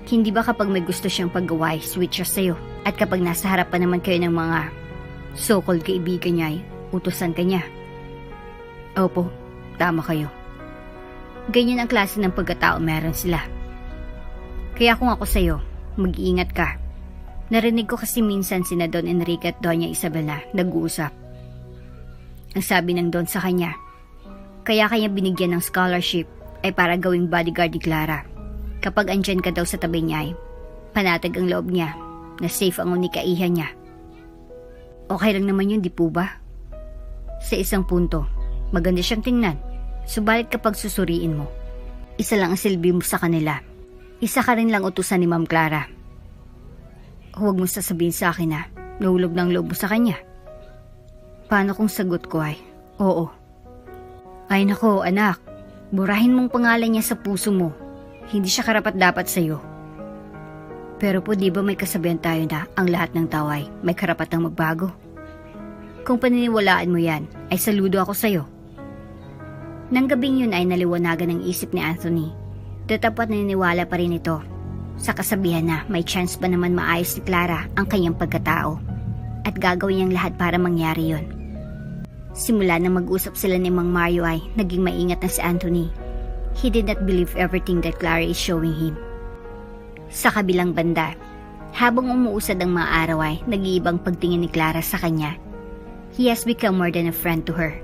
Hindi ba kapag may gusto siyang paggawa ay switch siya sa'yo at kapag nasa harapan naman kayo ng mga so-called kaibigan niya ay utusan ka niya? Opo, tama kayo. Ganyan ang klase ng pagkatao meron sila. Kaya kung ako sa'yo, mag-iingat ka. Narinig ko kasi minsan sina Don Enrique at Doña Isabel na nag-uusap. Ang sabi ng Don sa kanya, kaya kanya binigyan ng scholarship ay para gawing bodyguard ni Clara. Kapag andyan ka daw sa tabi niya ay panatag ang loob niya na safe ang unikaihan niya. Okay lang naman yun, di po ba? Sa isang punto, maganda siyang tingnan. Subalit kapag susuriin mo, isa lang ang silbi mo sa kanila. Isa ka rin lang utusan ni Ma'am Clara. Huwag mo sasabihin sa akin na nahulog ng loob mo sa kanya. Paano kung sagot ko ay, oo? Ay nako, anak. Burahin mong pangalan niya sa puso mo. Hindi siya karapat-dapat sa'yo. Pero po di ba may kasabihan tayo na ang lahat ng tao ay may karapatang magbago? Kung paniniwalaan mo yan, ay saludo ako sa'yo. Nang gabing yun ay naliwanagan ang isip ni Anthony. Tatapat naniniwala pa rin ito sa kasabihan na may chance pa naman maayos ni Clara ang kanyang pagkatao at gagawin niyang lahat para mangyari yon. Simula na mag-usap sila ni Mang Mario ay naging maingat na si Anthony. He did not believe everything that Clara is showing him. Sa kabilang banda, habang umuusad ang mga araw ay nag-iibang pagtingin ni Clara sa kanya. He has become more than a friend to her.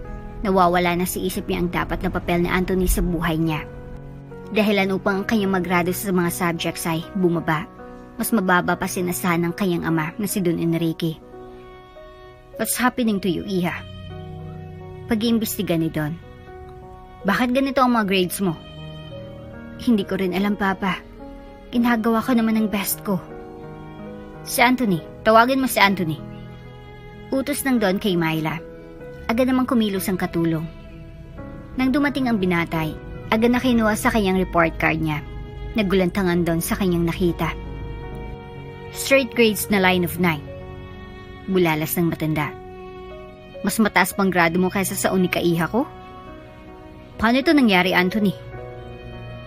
Nawawala na sa isip niya ang dapat na papel ni Anthony sa buhay niya. Dahilan upang ang kanyang mag-grado sa mga subjects ay bumaba. Mas mababa pa sinasahan ng kanyang ama na si Don Enrique. What's happening to you, Iha? Pag-iimbestiga ni Don. Bakit ganito ang mga grades mo? Hindi ko rin alam, Papa. Ginagawa ko naman ang best ko. Si Anthony. Tawagin mo si Anthony. Utos ng Don kay Myla. Agad namang kumilos ang katulong. Nang dumating ang binatay, agad na kinuha sa kanyang report card niya. Nagulantangan Don sa kanyang nakita. Straight grades na line of 9. Bulalas ng matanda. Mas mataas pang grado mo kaysa sa unikaiha ko? Paano ito nangyari, Anthony?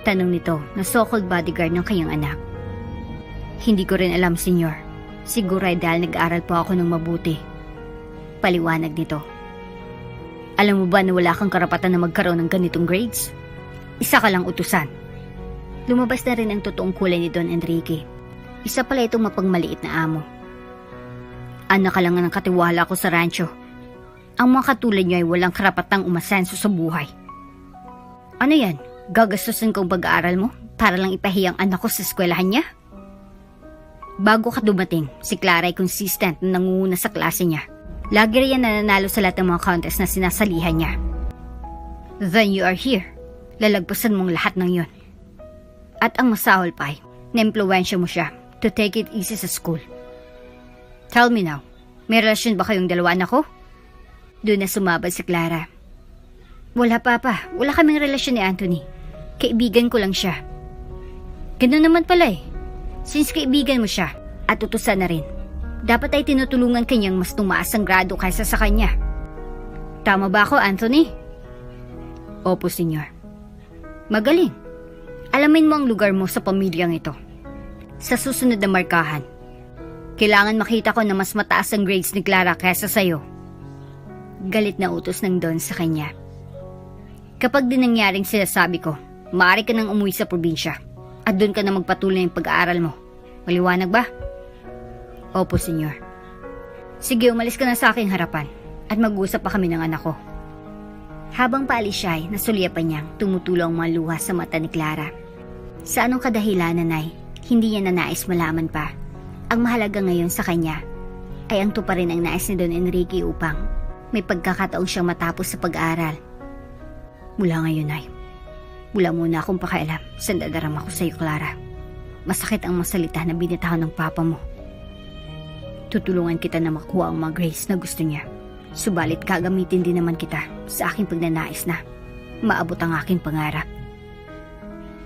Tanong nito na so-called bodyguard ng kanyang anak. Hindi ko rin alam, senyor. Siguro ay dahil nag-aaral po ako ng mabuti. Paliwanag nito. Alam mo ba na wala kang karapatan na magkaroon ng ganitong grades? Isa ka lang utusan. Lumabas na rin ang totoong kulay ni Don Enrique. Isa pala itong mapagmaliit na amo. Anak ka lang ng katiwala ko sa rancho. Ang mga katulad niyo ay walang karapatang umasenso sa buhay. Ano yan? Gagastusin kong pag-aaral mo para lang ipahiyang anak ko sa eskwelahan niya? Bago ka dumating, si Clara ay consistent na nangunguna sa klase niya. Lagi riyan nananalo sa lahat ng mga contest na sinasalihan niya. Then you are here. lalagpasan mong lahat ng yon. At ang masahol pa ay, na-impluwensya mo siya to take it easy sa school. Tell me now, may relasyon ba kayong dalawa, anak ko? Doon na sumabad si Clara. Wala, Papa. Wala kaming relasyon ni Anthony. Kaibigan ko lang siya. Ganun naman pala eh. Since kaibigan mo siya, at utusan na rin, dapat ay tinutulungan kanyang mas tumaas ang grado kaysa sa kanya. Tama ba ako, Anthony? Opo, senyor. Magaling. Alamin mo ang lugar mo sa pamilyang ito. Sa susunod na markahan, kailangan makita ko na mas mataas ang grades ni Clara kaysa sa'yo. Galit na utos ng Don sa kanya. Kapag din nangyaring sinasabi ko, maaari ka nang umuwi sa probinsya at doon ka na magpatuloy ng pag-aaral mo. Maliwanag ba? Opo, senyor. Sige, umalis ka na sa aking harapan at mag-uusap pa kami ng anak ko. Habang paalis siya ay nasulyapan niyang tumutulong ang mga luha sa mata ni Clara. Sa anong kadahilanan ay hindi niya na nais malaman pa. Ang mahalaga ngayon sa kanya ay ang tuparin ang nais ni Don Enrique upang may pagkakataong siyang matapos sa pag-aaral. Mula ngayon ay, wala muna akong pakialam sa dadarama ko sa iyo, Clara. Masakit ang masalita na binitahan ng papa mo. Tutulungan kita na makuha ang mga grades na gusto niya. Subalit gagamitin din naman kita sa aking pagnanais na maabot ang aking pangarap.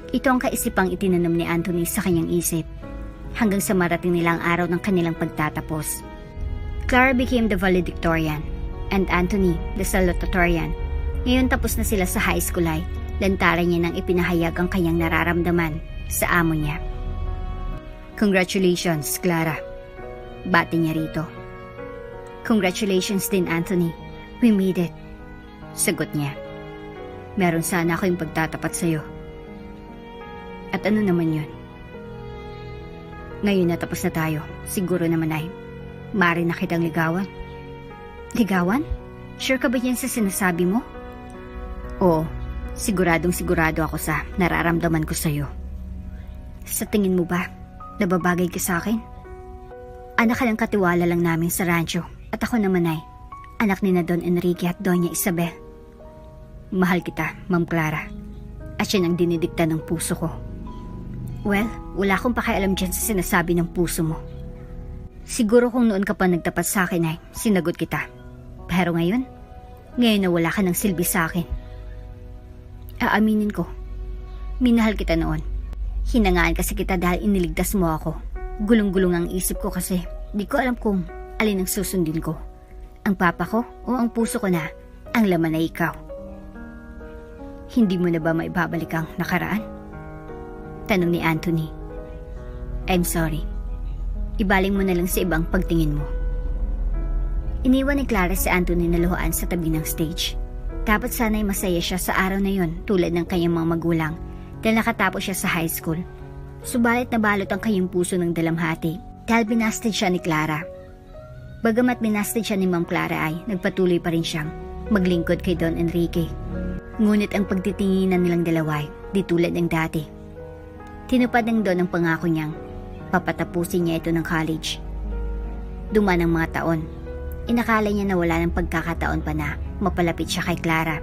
Ito ang kaisipang itinanam ni Anthony sa kanyang isip hanggang sa marating nila ang araw ng kanilang pagtatapos. Clara became the valedictorian and Anthony the salutatorian. Ngayon tapos na sila sa high school ay lantaran niya nang ipinahayag ang kanyang nararamdaman sa amo niya. Congratulations, Clara. Bati niya rito. Congratulations din, Anthony. We made it. Sagot niya. Meron sana ako yung pagtatapat sa'yo. At ano naman yun? Ngayon na tapos na tayo, siguro naman ay maaari na kitang ligawan. Ligawan? Sure ka ba yan sa sinasabi mo? Oo, siguradong sigurado ako sa nararamdaman ko sa'yo. Sa tingin mo ba, nababagay ka sa akin? Anak ka ng katiwala lang namin sa rancho at ako naman ay anak ni na Don Enrique at Doña Isabel. Mahal kita, Ma'am Clara, at yan ang dinidikta ng puso ko. Well, wala akong pakialam dyan sa sinasabi ng puso mo. Siguro kung noon ka pa nagtapat sa akin ay sinagot kita. Pero ngayon na wala ka ng silbi sa akin. Aaminin ko, minahal kita noon. Hinangaan kasi kita dahil iniligtas mo ako. Gulong-gulong ang isip ko kasi di ko alam kung alin ang susundin ko. Ang papa ko o ang puso ko na ang laman ay ikaw. Hindi mo na ba maibabalik ang nakaraan? Tanong ni Anthony. I'm sorry. Ibaling mo na lang sa ibang pagtingin mo. Iniwan ni Clara si Anthony na luhaan sa tabi ng stage. Dapat sana'y masaya siya sa araw na yon tulad ng kanyang mga magulang dahil nakatapos siya sa high school. Subalit nabalot ang kanyang puso ng dalamhati dahil binasted siya ni Clara. Bagamat binasted siya ni Ma'am Clara ay nagpatuloy pa rin siyang maglingkod kay Don Enrique. Ngunit ang pagtitinginan nilang dalawa ay di tulad ng dati. Tinupad ng Don ang pangako niyang papatapusin niya ito ng college. Duman ang mga taon. Inakala niya na wala ng pagkakataon pa na mapalapit siya kay Clara.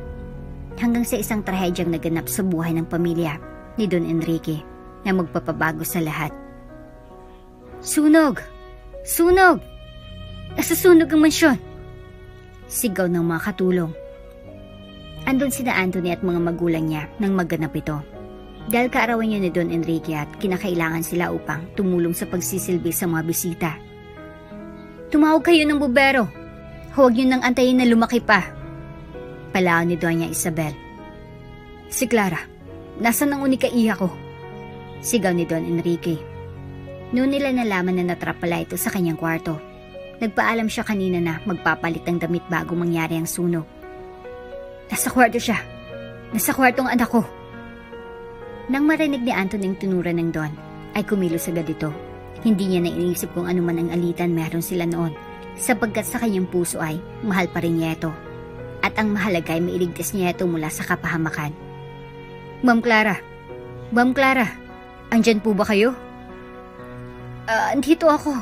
Hanggang sa isang trahedyang naganap sa buhay ng pamilya ni Don Enrique na magpapabago sa lahat. Sunog! Sunog! Nasasunog ang mansyon! Sigaw ng mga katulong. Andun sina Anthony at mga magulang niya nang maganap ito. Dahil kaarawan niya ni Don Enrique at kinakailangan sila upang tumulong sa pagsisilbi sa mga bisita. Tumawag kayo ng bubero. Huwag niyo nang antayin na lumaki pa. Palao ni Doña Isabel. Si Clara, nasan ang unika iha ko? Sigaw ni Don Enrique. Noon nila nalaman na natrap pala ito sa kanyang kwarto. Nagpaalam siya kanina na magpapalit ng damit bago mangyari ang sunog. Nasa kwarto siya. Nasa kwartong anak ko. Nang marinig ni Anthony ang tunuran ng Don, ay kumilos agad ito. Hindi niya na iniisip kung ano man ang alitan meron sila noon, sapagkat sa kanyang puso ay mahal pa rin niya ito. At ang mahalaga ay mailigtas niya ito mula sa kapahamakan. Ma'am Clara! Ma'am Clara! Andyan po ba kayo? Andito ako.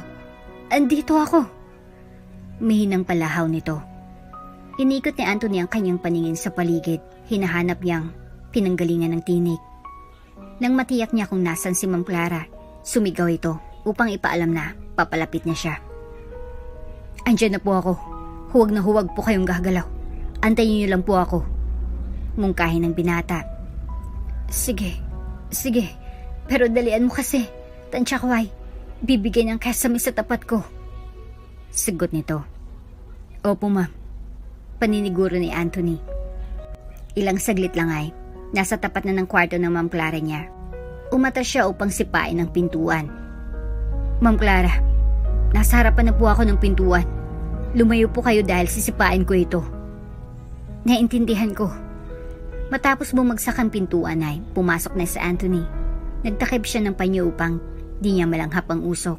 Andito ako. Mihinang palahaw nito. Inikot ni Anthony ang kanyang paningin sa paligid. Hinahanap niyang pinanggalingan ng tinik. Nang matiyak niya kung nasan si Ma'am Clara, sumigaw ito upang ipaalam na papalapit na siya. Andiyan na po ako. Huwag na huwag po kayong gagalaw. Antayin niyo lang po ako. Mungkahin ng binata. Sige. Pero dalian mo kasi. Tansyakway, bibigay ng kesame sa tapat ko. Sagot nito. Opo ma'am. Paniniguro ni Anthony. Ilang saglit lang ay, nasa tapat na ng kwarto ng Ma'am Clara niya. Umatas siya upang sipain ang pintuan. Ma'am Clara, nasa harapan na po ako ng pintuan. Lumayo po kayo dahil sisipain ko ito. Naintindihan ko. Matapos bumagsak ang pintuan ay pumasok na si Anthony. Nagtakip siya ng panyo upang di niya malanghap ang usok.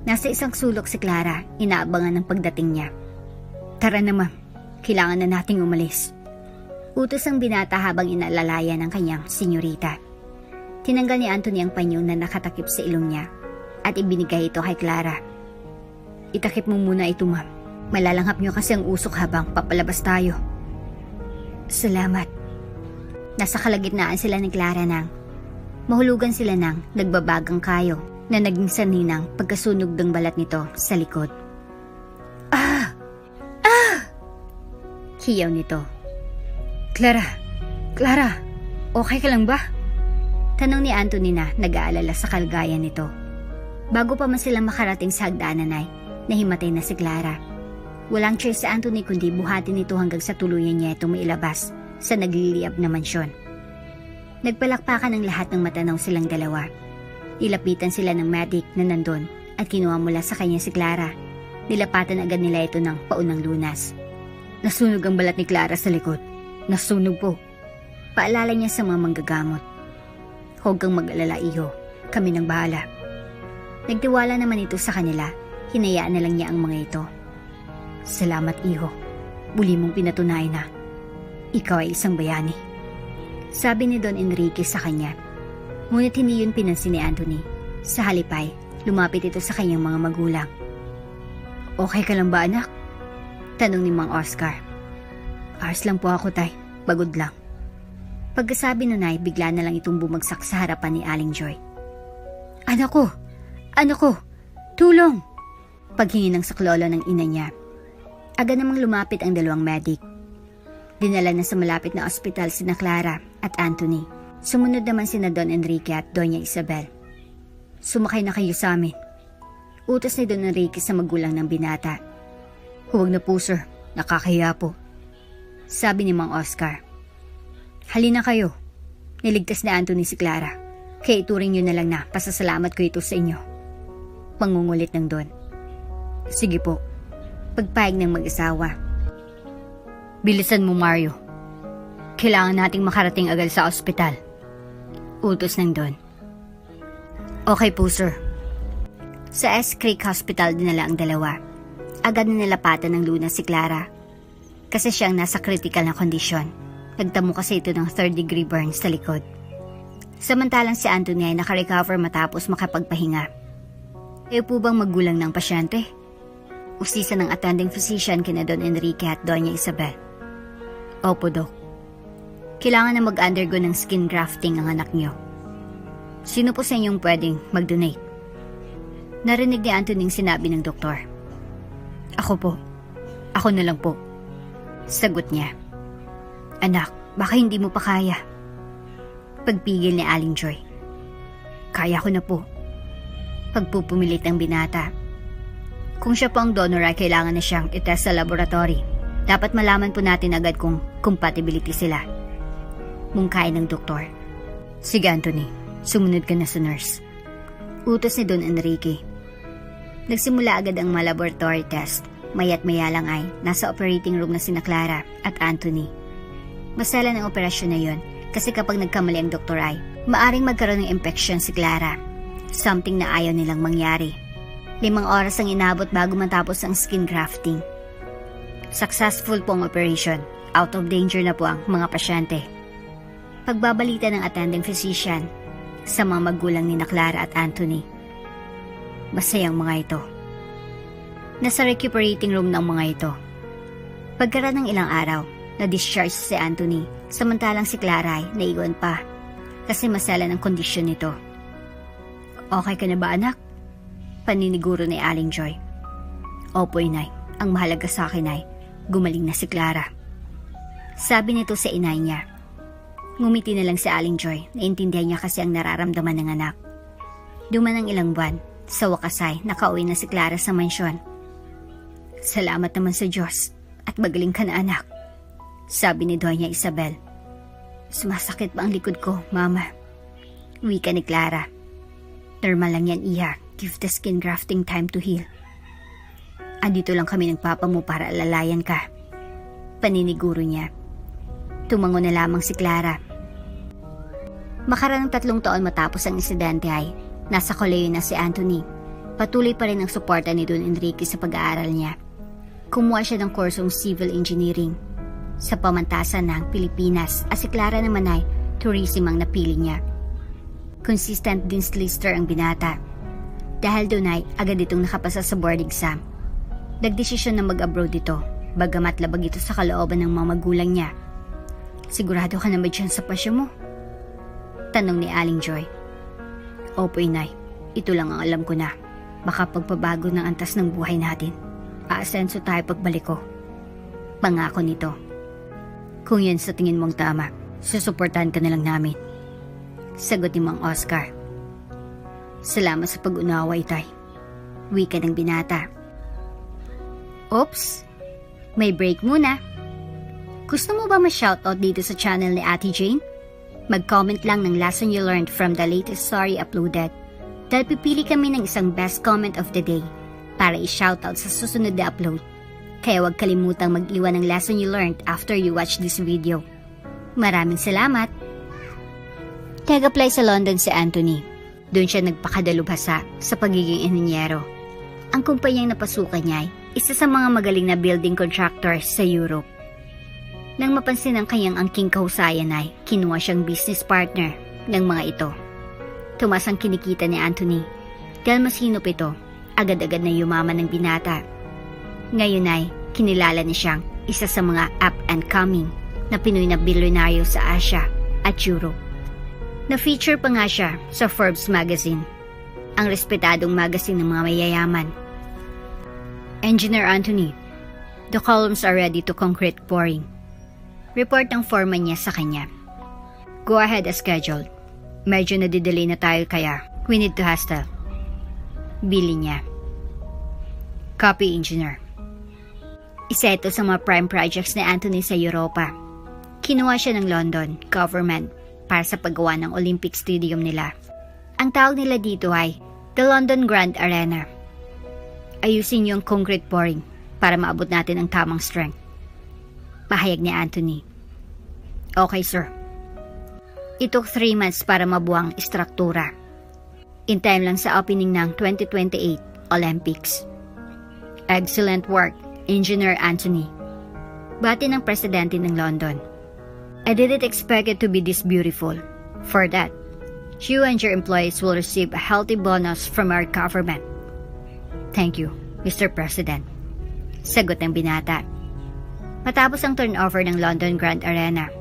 Nasa isang sulok si Clara, inaabangan ng pagdating niya. Tara na ma'am, kailangan na nating umalis. Utos ang binata habang inalalaya ng kanyang senyorita. Tinanggal ni Anthony ang panyo na nakatakip sa ilong niya at ibinigay ito kay Clara. Itakip mo muna ito ma'am. Malalanghap niyo kasi ang usok habang papalabas tayo. Salamat. Nasa kalagitnaan sila ni Clara nang mahulugan sila ng nagbabagang kayo na naging sanhi ng pagkasunog ng balat nito sa likod. Ah! Hiyaw nito. Clara, okay ka lang ba? Tanong ni Anthony na nag-aalala sa kalagayan nito. Bago pa man sila makarating sa hagdanan ay nahimatay na si Clara. Walang choice si Anthony kundi buhatin ito hanggang sa tuluyan niya itong mailabas sa nagliliyab na mansyon. Nagpalakpakan ang lahat ng matanaw silang dalawa. Ilapitan sila ng medic na nandun at kinuha mula sa kanya si Clara. Nilapatan agad nila ito ng paunang lunas. Nasunog ang balat ni Clara sa likod. Nasunog po. Paalala niya sa mga manggagamot. Huwag kang mag-alala, iho. Kami nang bahala. Nagtiwala naman ito sa kanila. Hinayaan na lang niya ang mga ito. Salamat, iho. Muli mong pinatunayan na ikaw ay isang bayani. Sabi ni Don Enrique sa kanya. Ngunit hindi yun pinansin ni Anthony. Sa halipay, lumapit ito sa kanyang mga magulang. Okay ka lang ba, anak? Tanong ni Mang Oscar. Ayos lang po ako, tay. Pagod lang. Pagkasabi nun ay bigla na lang itong bumagsak sa harapan ni Aling Joy. Anak ko! Tulong! Paghingi ng saklolo ng ina niya. Agad namang lumapit ang dalawang medic. Dinala na sa malapit na ospital sina Clara at Anthony. Sumunod naman sina Don Enrique at Doña Isabel. Sumakay na kayo sa amin. Utos ni Don Enrique sa magulang ng binata. Huwag na po sir, nakakahiya po. Sabi ni Mang Oscar. Halina kayo. Niligtas ni Anthony si Clara. Kaya ituring nyo na lang na pasasalamat ko ito sa inyo. Pangungulit ng Don. Sige po. Pagpayag ng mag-asawa. Bilisan mo, Mario. Kailangan nating makarating agad sa ospital. Utos ng Don. Okay po, sir. Sa S. Creek Hospital dinala ang dalawa. Agad na nilapatan ng lunas si Clara. Kasi siyang nasa critical na kondisyon. Nagtamo kasi ito ng 3rd-degree burns sa likod. Samantalang si Anthony ay nakarecover matapos makapagpahinga. Kayo po bang magulang ng pasyente? Usisa ng attending physician kina Don Enrique at Doña Isabel. Opo, Dok. Kailangan na mag-undergo ng skin grafting ang anak niyo. Sino po sa inyong pwedeng mag-donate? Narinig ni Anthony ang sinabi ng doktor. Ako po. Ako na lang po. Sagot niya. Anak, baka hindi mo pa kaya. Pagpigil ni Aling Joy. Kaya ko na po. Pagpupumilit ng binata. Kung siya po ang donor ay kailangan na siyang itest sa laboratory. Dapat malaman po natin agad kung compatibility sila. Mungkain ng doktor. Sige Anthony, sumunod ka na sa nurse. Utos ni Don Enrique. Nagsimula agad ang mga laboratory test. Maya't maya lang ay nasa operating room na sina Clara at Anthony. Masala ng operasyon na yon kasi kapag nagkamali ang doktor ay maaring magkaroon ng infection si Clara. Something na ayaw nilang mangyari. 5 oras ang inabot bago matapos ang skin grafting. Successful po ang operation. Out of danger na po ang mga pasyente. Pagbabalita ng attending physician sa mga magulang ni Clara at Anthony. Masayang mga ito. Nasa recuperating room ng mga ito. Pagkaraan ng ilang araw, Na-discharge si Anthony, samantalang si Clara ay naiwan pa kasi masala ng kondisyon nito. Okay ka na ba, anak? Paniniguro ni Aling Joy. Opo, inay. Ang mahalaga sa akin ay gumaling na si Clara. Sabi nito sa inay niya. Ngumiti na lang si Aling Joy. Naintindihan niya kasi ang nararamdaman ng anak. Duman ng ilang buwan, sa wakas ay nakauwi na si Clara sa mansyon. Salamat naman sa Diyos at magaling ka na, anak. Sabi ni Doña Isabel. Sumasakit pa ang likod ko, Mama. Wika ni Clara. Normal lang yan, Iha. Give the skin grafting time to heal. Andito lang kami ng papa mo para alalayan ka. Paniniguro niya. Tumango na lamang si Clara. Makaraang 3 taon matapos ang insidente ay nasa koleyo na si Anthony. Patuloy pa rin ang suporta ni Don Enrique sa pag-aaral niya. Kumuha siya ng kursong civil engineering sa pamantasan ng Pilipinas at si Clara naman ay tourism ang napili niya. Consistent din lister ang binata. Dahil doon ay agad itong nakapasa sa board exam. Nagdesisyon na mag-abroad ito, bagamat labag ito sa kalooban ng mga magulang niya. Sigurado ka na ba dyan sa pasyo mo? Tanong ni Aling Joy. Opo, inay. Ito lang ang alam ko na. Baka pagpabago ng antas ng buhay natin. Aasenso tayo pagbalik ko. Pangako nito. Kung yan sa tingin mong tama, susuportahan ka na lang namin. Sagot ni Mang Oscar. Salamat sa pag-unawa, itay. Wika ng binata. Oops, may break muna. Gusto mo ba ma-shoutout dito sa channel ni Ate Jane? Mag-comment lang ng lesson you learned from the latest story uploaded. Dahil pipili kami ng isang best comment of the day para i-shoutout sa susunod na upload. Kaya huwag kalimutang mag-iwan ng lesson you learned after you watch this video. Maraming salamat! Nag-apply sa London si Anthony. Doon siya nagpakadalubhasa sa pagiging inhinyero. Ang kumpanyang napasukan niya ay isa sa mga magaling na building contractors sa Europe. Nang mapansin ang kanyang angking kahusayan ay kinuha siyang business partner ng mga ito. Tumas ang kinikita ni Anthony. Dahil mas hinop ito, agad-agad na yumaman ng binata. Ngayon ay kinilala niya siyang isa sa mga up-and-coming na Pinoy na bilyonaryo sa Asia at Europe. Na-feature pa nga siya sa Forbes magazine, ang respetadong magazine ng mga mayayaman. Engineer Anthony, the columns are ready to concrete pouring. Report ng foreman niya sa kanya. Go ahead as scheduled. Medyo nadidelay na tayo kaya we need to hustle. Bili niya. Copy, Engineer. Isa ito sa mga prime projects ni Anthony sa Europa. Kinuha siya ng London government para sa paggawa ng Olympic Stadium nila. Ang tawag nila dito ay the London Grand Arena. Ayusin yung concrete pouring para maabot natin ang tamang strength. Pahayag ni Anthony. Okay, sir. It took 3 months para mabuang istruktura. In time lang sa opening ng 2028 Olympics. Excellent work, Engineer Anthony. Bati ng presidente ng London. I didn't expect it to be this beautiful. For that, you and your employees will receive a healthy bonus from our government. Thank you, Mr. President. Sagot ng binata. Matapos ang turnover ng London Grand Arena,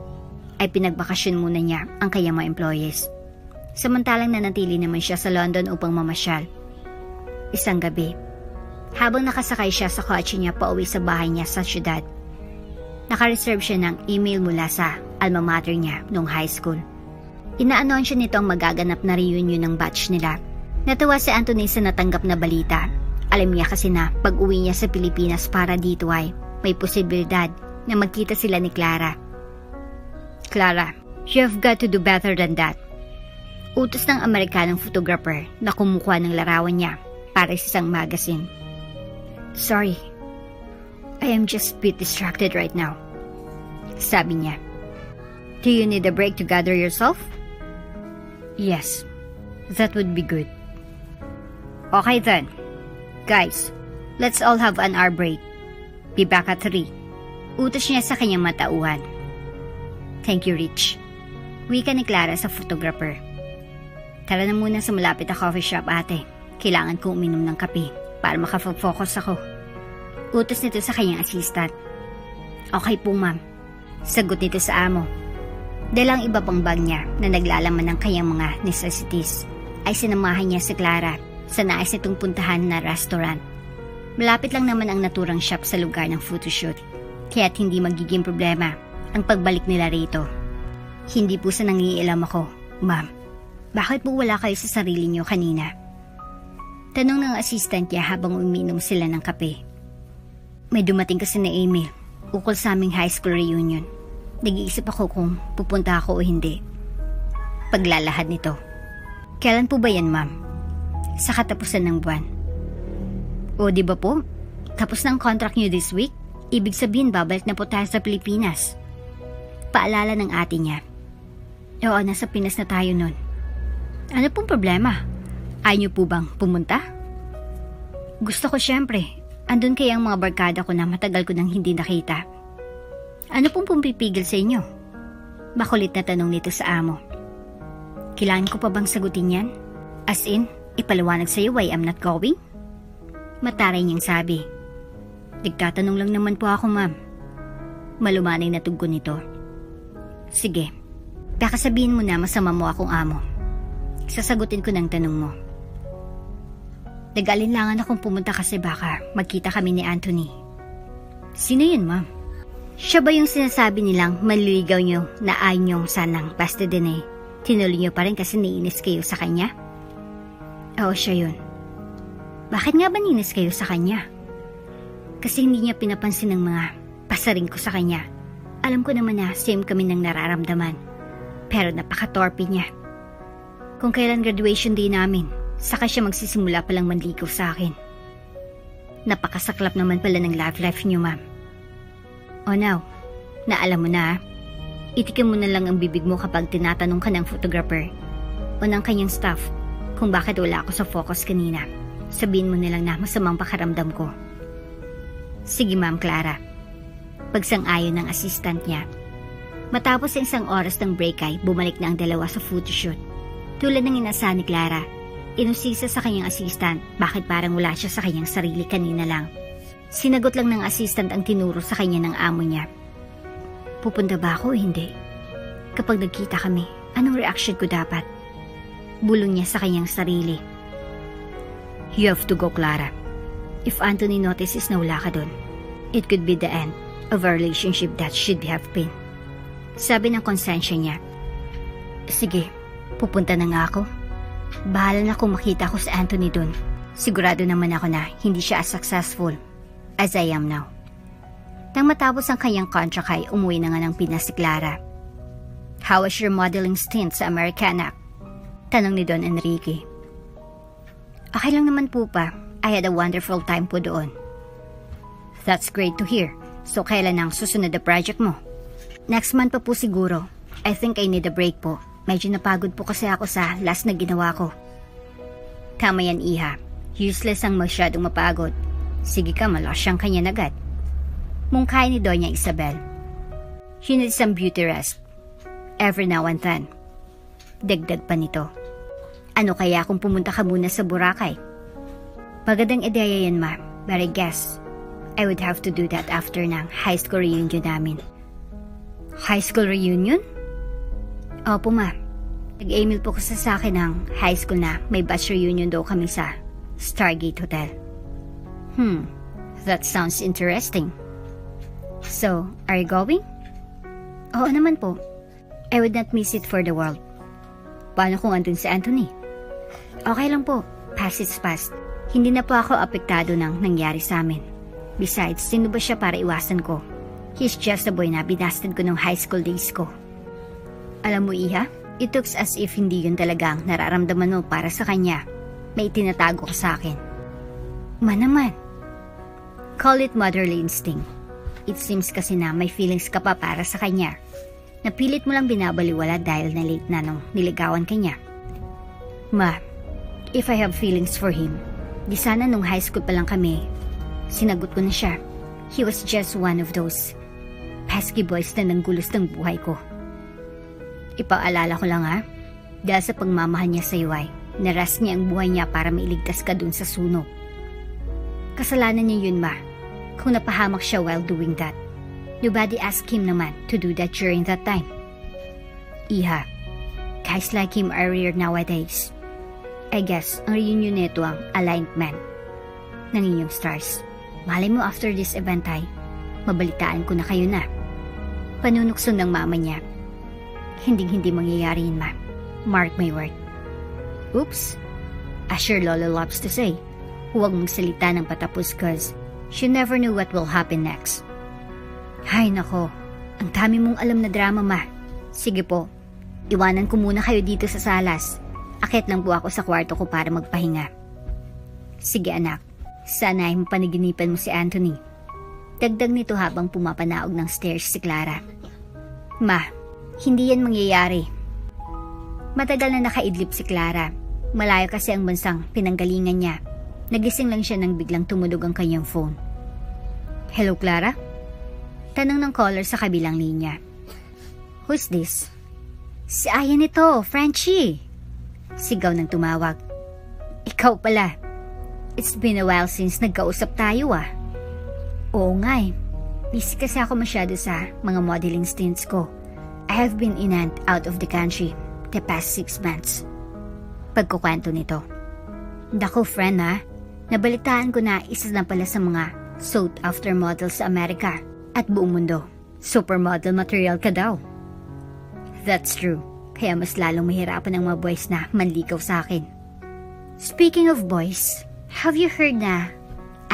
ay pinagbakasyon muna niya ang kanyang mga employees. Samantalang nanatili naman siya sa London upang mamasyal. Isang gabi, habang nakasakay siya sa kotse niya pauwi sa bahay niya sa syudad, nakareserve siya ng email mula sa alma mater niya noong high school. Ina-anunsyo nito ang magaganap na reunion ng batch nila. Natuwa si Anthony sa natanggap na balita. Alam niya kasi na pag-uwi niya sa Pilipinas para dito ay may posibilidad na magkita sila ni Clara. Clara, you have got to do better than that. Utos ng Amerikanong photographer na kumukuha ng larawan niya para sa isang magazine. Sorry, I am just a bit distracted right now. Sabi niya. Do you need a break to gather yourself? Yes, that would be good. Okay then. Guys, let's all have an hour break. Be back at 3. Utos niya sa kanyang matauhan. Thank you, Rich. Wika ni Clara sa photographer. Tara na muna sa malapit na coffee shop, ate. Kailangan ko uminom ng kape para makafocus ako. Utos nito sa kanyang assistant. Okay po, ma'am. Sagot nito sa amo. Dahil ang iba pang bag niya na naglalaman ng kanyang mga necessities ay sinamahan niya si Clara sa nais nitong puntahan na restaurant. Malapit lang naman ang naturang shop sa lugar ng photoshoot, kaya't hindi magiging problema ang pagbalik nila rito. Hindi po sa nangiilam ako, ma'am. Bakit po wala kayo sa sarili niyo kanina? Tanong ng assistant niya habang umiinom sila ng kape. May dumating kasi na email ukol sa aming high school reunion. Nag-iisip ako kung pupunta ako o hindi. Paglalahad nito. Kailan po ba yan, ma'am? Sa katapusan ng buwan. O di ba po? Tapos ng contract niyo this week? Ibig sabihin babalik na po tayo sa Pilipinas. Paalala ng ate niya. Oo, nasa Pinas na tayo nun. Ano pong problema? Ayaw niyo po bang pumunta? Gusto ko syempre. Andun kaya ang mga barkada ko na matagal ko nang hindi nakita. Ano pong pumipigil sa inyo? Makulit na tanong nito sa amo. Kailangan ko pa bang sagutin yan? As in, ipaliwanag sa iyo why I'm not going? Mataray niyang sabi. Nagtatanong lang naman po ako, ma'am. Malumanay na tugon nito. Sige, kakasabihin mo na masama mo akong amo. Sasagutin ko ng tanong mo. Nag-alinlangan akong pumunta kasi baka magkita kami ni Anthony. Sino yun, ma'am? Siya ba yung sinasabi nilang manliligaw niyo na ayaw niyong sanang basta din eh? Tinuloy niyo pa rin kasi niinis kayo sa kanya? Oo, siya yun. Bakit nga ba niinis kayo sa kanya? Kasi hindi niya pinapansin ng mga pasaring ko sa kanya. Alam ko naman na same kami ng nararamdaman. Pero napaka-torpe niya. Kung kailan graduation day namin, saka siya magsisimula palang manligaw sa akin. Napakasaklap naman pala ng love life niyo, ma'am. O now, naalam mo na, itikim mo na lang ang bibig mo kapag tinatanong ka ng photographer o ng kanyang staff kung bakit wala ako sa focus kanina. Sabihin mo na lang na masamang pakaramdam ko. Sige, Ma'am Clara. Pagsang-ayon ng assistant niya. Matapos ang isang oras ng break ay bumalik na ang dalawa sa photoshoot. Tulad ng inasahan ni Clara, inusisa sa kanyang assistant bakit parang wala siya sa kanyang sarili kanina lang. Sinagot lang ng assistant ang tinuro sa kanya ng amo niya. Pupunta ba ako o hindi? Kapag nagkita kami, anong reaction ko dapat? Bulong niya sa kanyang sarili. You have to go, Clara. If Anthony notices na wala ka dun, it could be the end of a relationship that should have been. Sabi ng konsensya niya. Sige, pupunta na nga ako. Bahala na kung makita ko sa Anthony dun. Sigurado naman ako na hindi siya as successful as I am now. Nang matapos ang kanyang contract ay umuwi na nga ng Pinas si Clara. How was your modeling stint sa Americana? Tanong ni Don Enrique. Okay lang naman po pa. I had a wonderful time po doon. That's great to hear. So kailan ang susunod na project mo? Next month pa po siguro. I think I need a break po. Medyo napagod po kasi ako sa last na ginawa ko. Tama yan, Iha. Useless ang masyadong mapagod. Sige ka, malasyang kanya agad. Mungkay ni Doña Isabel. You need some beauty rest. Every now and then. Dagdag pa nito. Ano kaya kung pumunta ka muna sa Boracay? Magandang ideya yan, ma. But I guess I would have to do that after ng high school reunion namin. High school reunion? Opo, ma. Nag-email po kasi sa akin ng high school na may batch reunion daw kami sa Stargate Hotel. That sounds interesting. So, are you going? Oo naman po. I would not miss it for the world. Paano kung andun si Anthony? Okay lang po. Past is past. Hindi na po ako apektado ng nangyari sa amin. Besides, sino ba siya para iwasan ko? He's just a boy na binasted ko nung high school days ko. Alam mo, Iha, it looks as if hindi yun talagang nararamdaman mo para sa kanya. May tinatago ka sa akin. Naman. Call it motherly instinct. It seems kasi na may feelings ka pa para sa kanya. Napilit mo lang binabaliwala dahil na late na nung niligawan ka niya. Ma, if I have feelings for him, di sana nung high school pa lang kami, sinagot ko na siya. He was just one of those pesky boys na nanggulos ng buhay ko. Ipaalala ko lang ha, dahil sa pagmamahal niya sa iyo ay naras niya ang buhay niya para mailigtas ka dun sa sunog. Kasalanan niya yun, ma, kung napahamak siya while doing that. Nobody asked him naman to do that during that time. Iha, guys like him are rare nowadays. I guess ang reunion nito ang alignment ng inyong stars. Malay mo after this event ay mabalitaan ko na kayo na. Panunukso ng mama niya. Hindi mangyayari yun, ma. Mark my word. Oops. As your Lola loves to say, huwag mong salita ng patapos cause she never knew what will happen next. Hay nako, ang dami mong alam na drama, ma. Sige po, iwanan ko muna kayo dito sa salas. Akit lang po ako sa kwarto ko para magpahinga. Sige anak, sana ay mapanaginipan mo si Anthony. Dagdag nito habang pumapanaog ng stairs si Clara. Ma, hindi yan mangyayari. Matagal na nakaidlip si Clara. Malayo kasi ang bansang pinanggalingan niya. Nagising lang siya nang biglang tumunog ang kanyang phone. Hello, Clara? Tanong ng caller sa kabilang linya. Who's this? Si Ayan ito, Frenchie. Sigaw ng tumawag. Ikaw pala. It's been a while since nagkausap tayo ah. Oo nga eh. Busy kasi ako masyado sa mga modeling stints ko. I have been in and out of the country the past 6 months. Pagkukwento nito. Dako friend ha, nabalitaan ko na isa na pala sa mga sought after models sa Amerika at buong mundo. Supermodel material ka daw. That's true. Kaya mas lalong mahirapan ang mga boys na manlikaw sa akin. Speaking of boys, have you heard na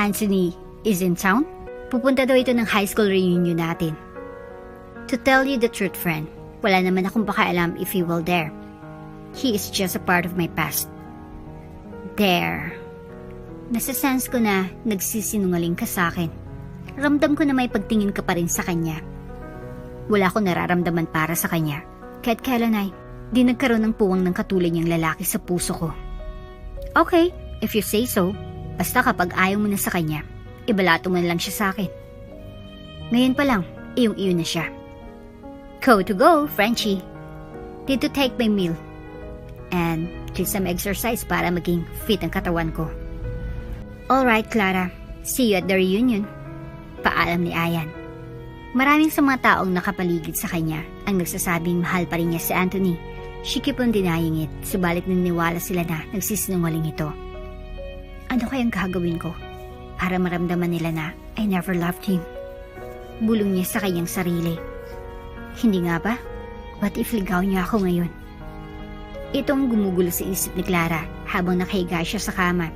Anthony is in town? Pupunta daw ito ng high school reunion natin. To tell you the truth, friend, wala naman akong pakialam if he will dare. He is just a part of my past. There. Nasasense ko na nagsisinungaling ka sa akin. Ramdam ko na may pagtingin ka pa rin sa kanya. Wala akong nararamdaman para sa kanya. Kahit kailan ay, di nagkaroon ng puwang ng katulad niyang lalaki sa puso ko. Okay, if you say so. Basta kapag ayaw mo na sa kanya, ibalato mo na lang siya sa akin. Ngayon pa lang, iyong-iyo na siya. Go to go, Frenchie. Need to take my meal. And do some exercise para maging fit ang katawan ko. Alright, Clara. See you at the reunion. Paalam ni Ayan. Maraming sa mga taong nakapaligid sa kanya ang nagsasabing mahal pa rin niya si Anthony. She keep on denying it, subalit naniniwala sila na nagsisinungaling ito. Ano kayang gagawin ko para maramdaman nila na I never loved him? Bulong niya sa kanyang sarili. Hindi nga ba? What if ligaw niya ako ngayon? Itong gumugulo sa isip ni Clara habang nakahiga siya sa kama.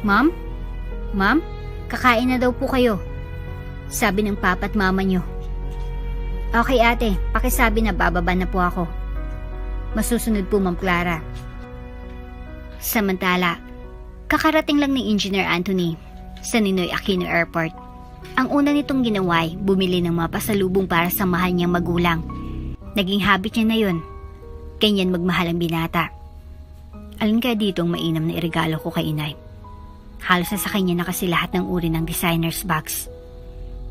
Mom? Mom? Kakain na daw po kayo. Sabi ng papa at mama niyo. Okay ate, pakisabi na bababa na po ako. Masusunod po, Ma'am Clara. Samantala, kakarating lang ni Engineer Anthony sa Ninoy Aquino Airport. Ang una nitong ginawa ay bumili ng mga pasalubong para sa mahal niyang magulang. Naging habit niya na yun. Ganyan magmahal ang binata. Alin kaya dito ang mainam na iregalo ko kay inay? Halos na sa kanya na kasi lahat ng uri ng designer's bags.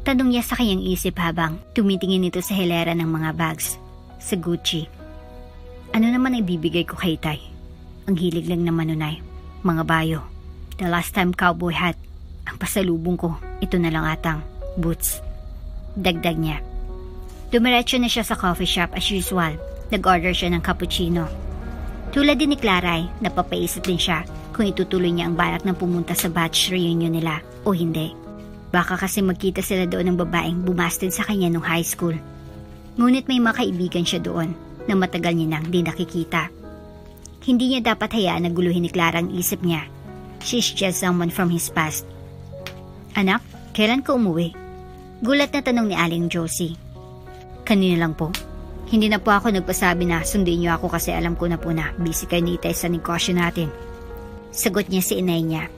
Tanong niya sa kanyang isip habang tumitingin ito sa hilera ng mga bags sa Gucci. Ano naman ay bibigay ko kay Tay? Ang hilig lang naman nun ay mga bayo. The last time cowboy hat. Ang pasalubong ko, ito na lang atang boots. Dagdag niya. Dumiretso na siya sa coffee shop as usual. Nag-order siya ng cappuccino. Tulad din ni Clara ay napapaisip din siya kung itutuloy niya ang balak na pumunta sa batch reunion nila o hindi. Baka kasi magkita sila doon ng babaeng bumastid sa kanya nung high school. Ngunit may mga kaibigan siya doon na matagal niya nang di nakikita. Hindi niya dapat hayaan na guluhin ni Clara ang isip niya. She's just someone from his past. Anak, kailan ka umuwi? Gulat na tanong ni Aling Josie. Kanina lang po. Hindi na po ako nagpasabi na sundin niyo ako kasi alam ko na po na busy kayo ni Itay sa negosyo natin. Sagot niya si inay niya.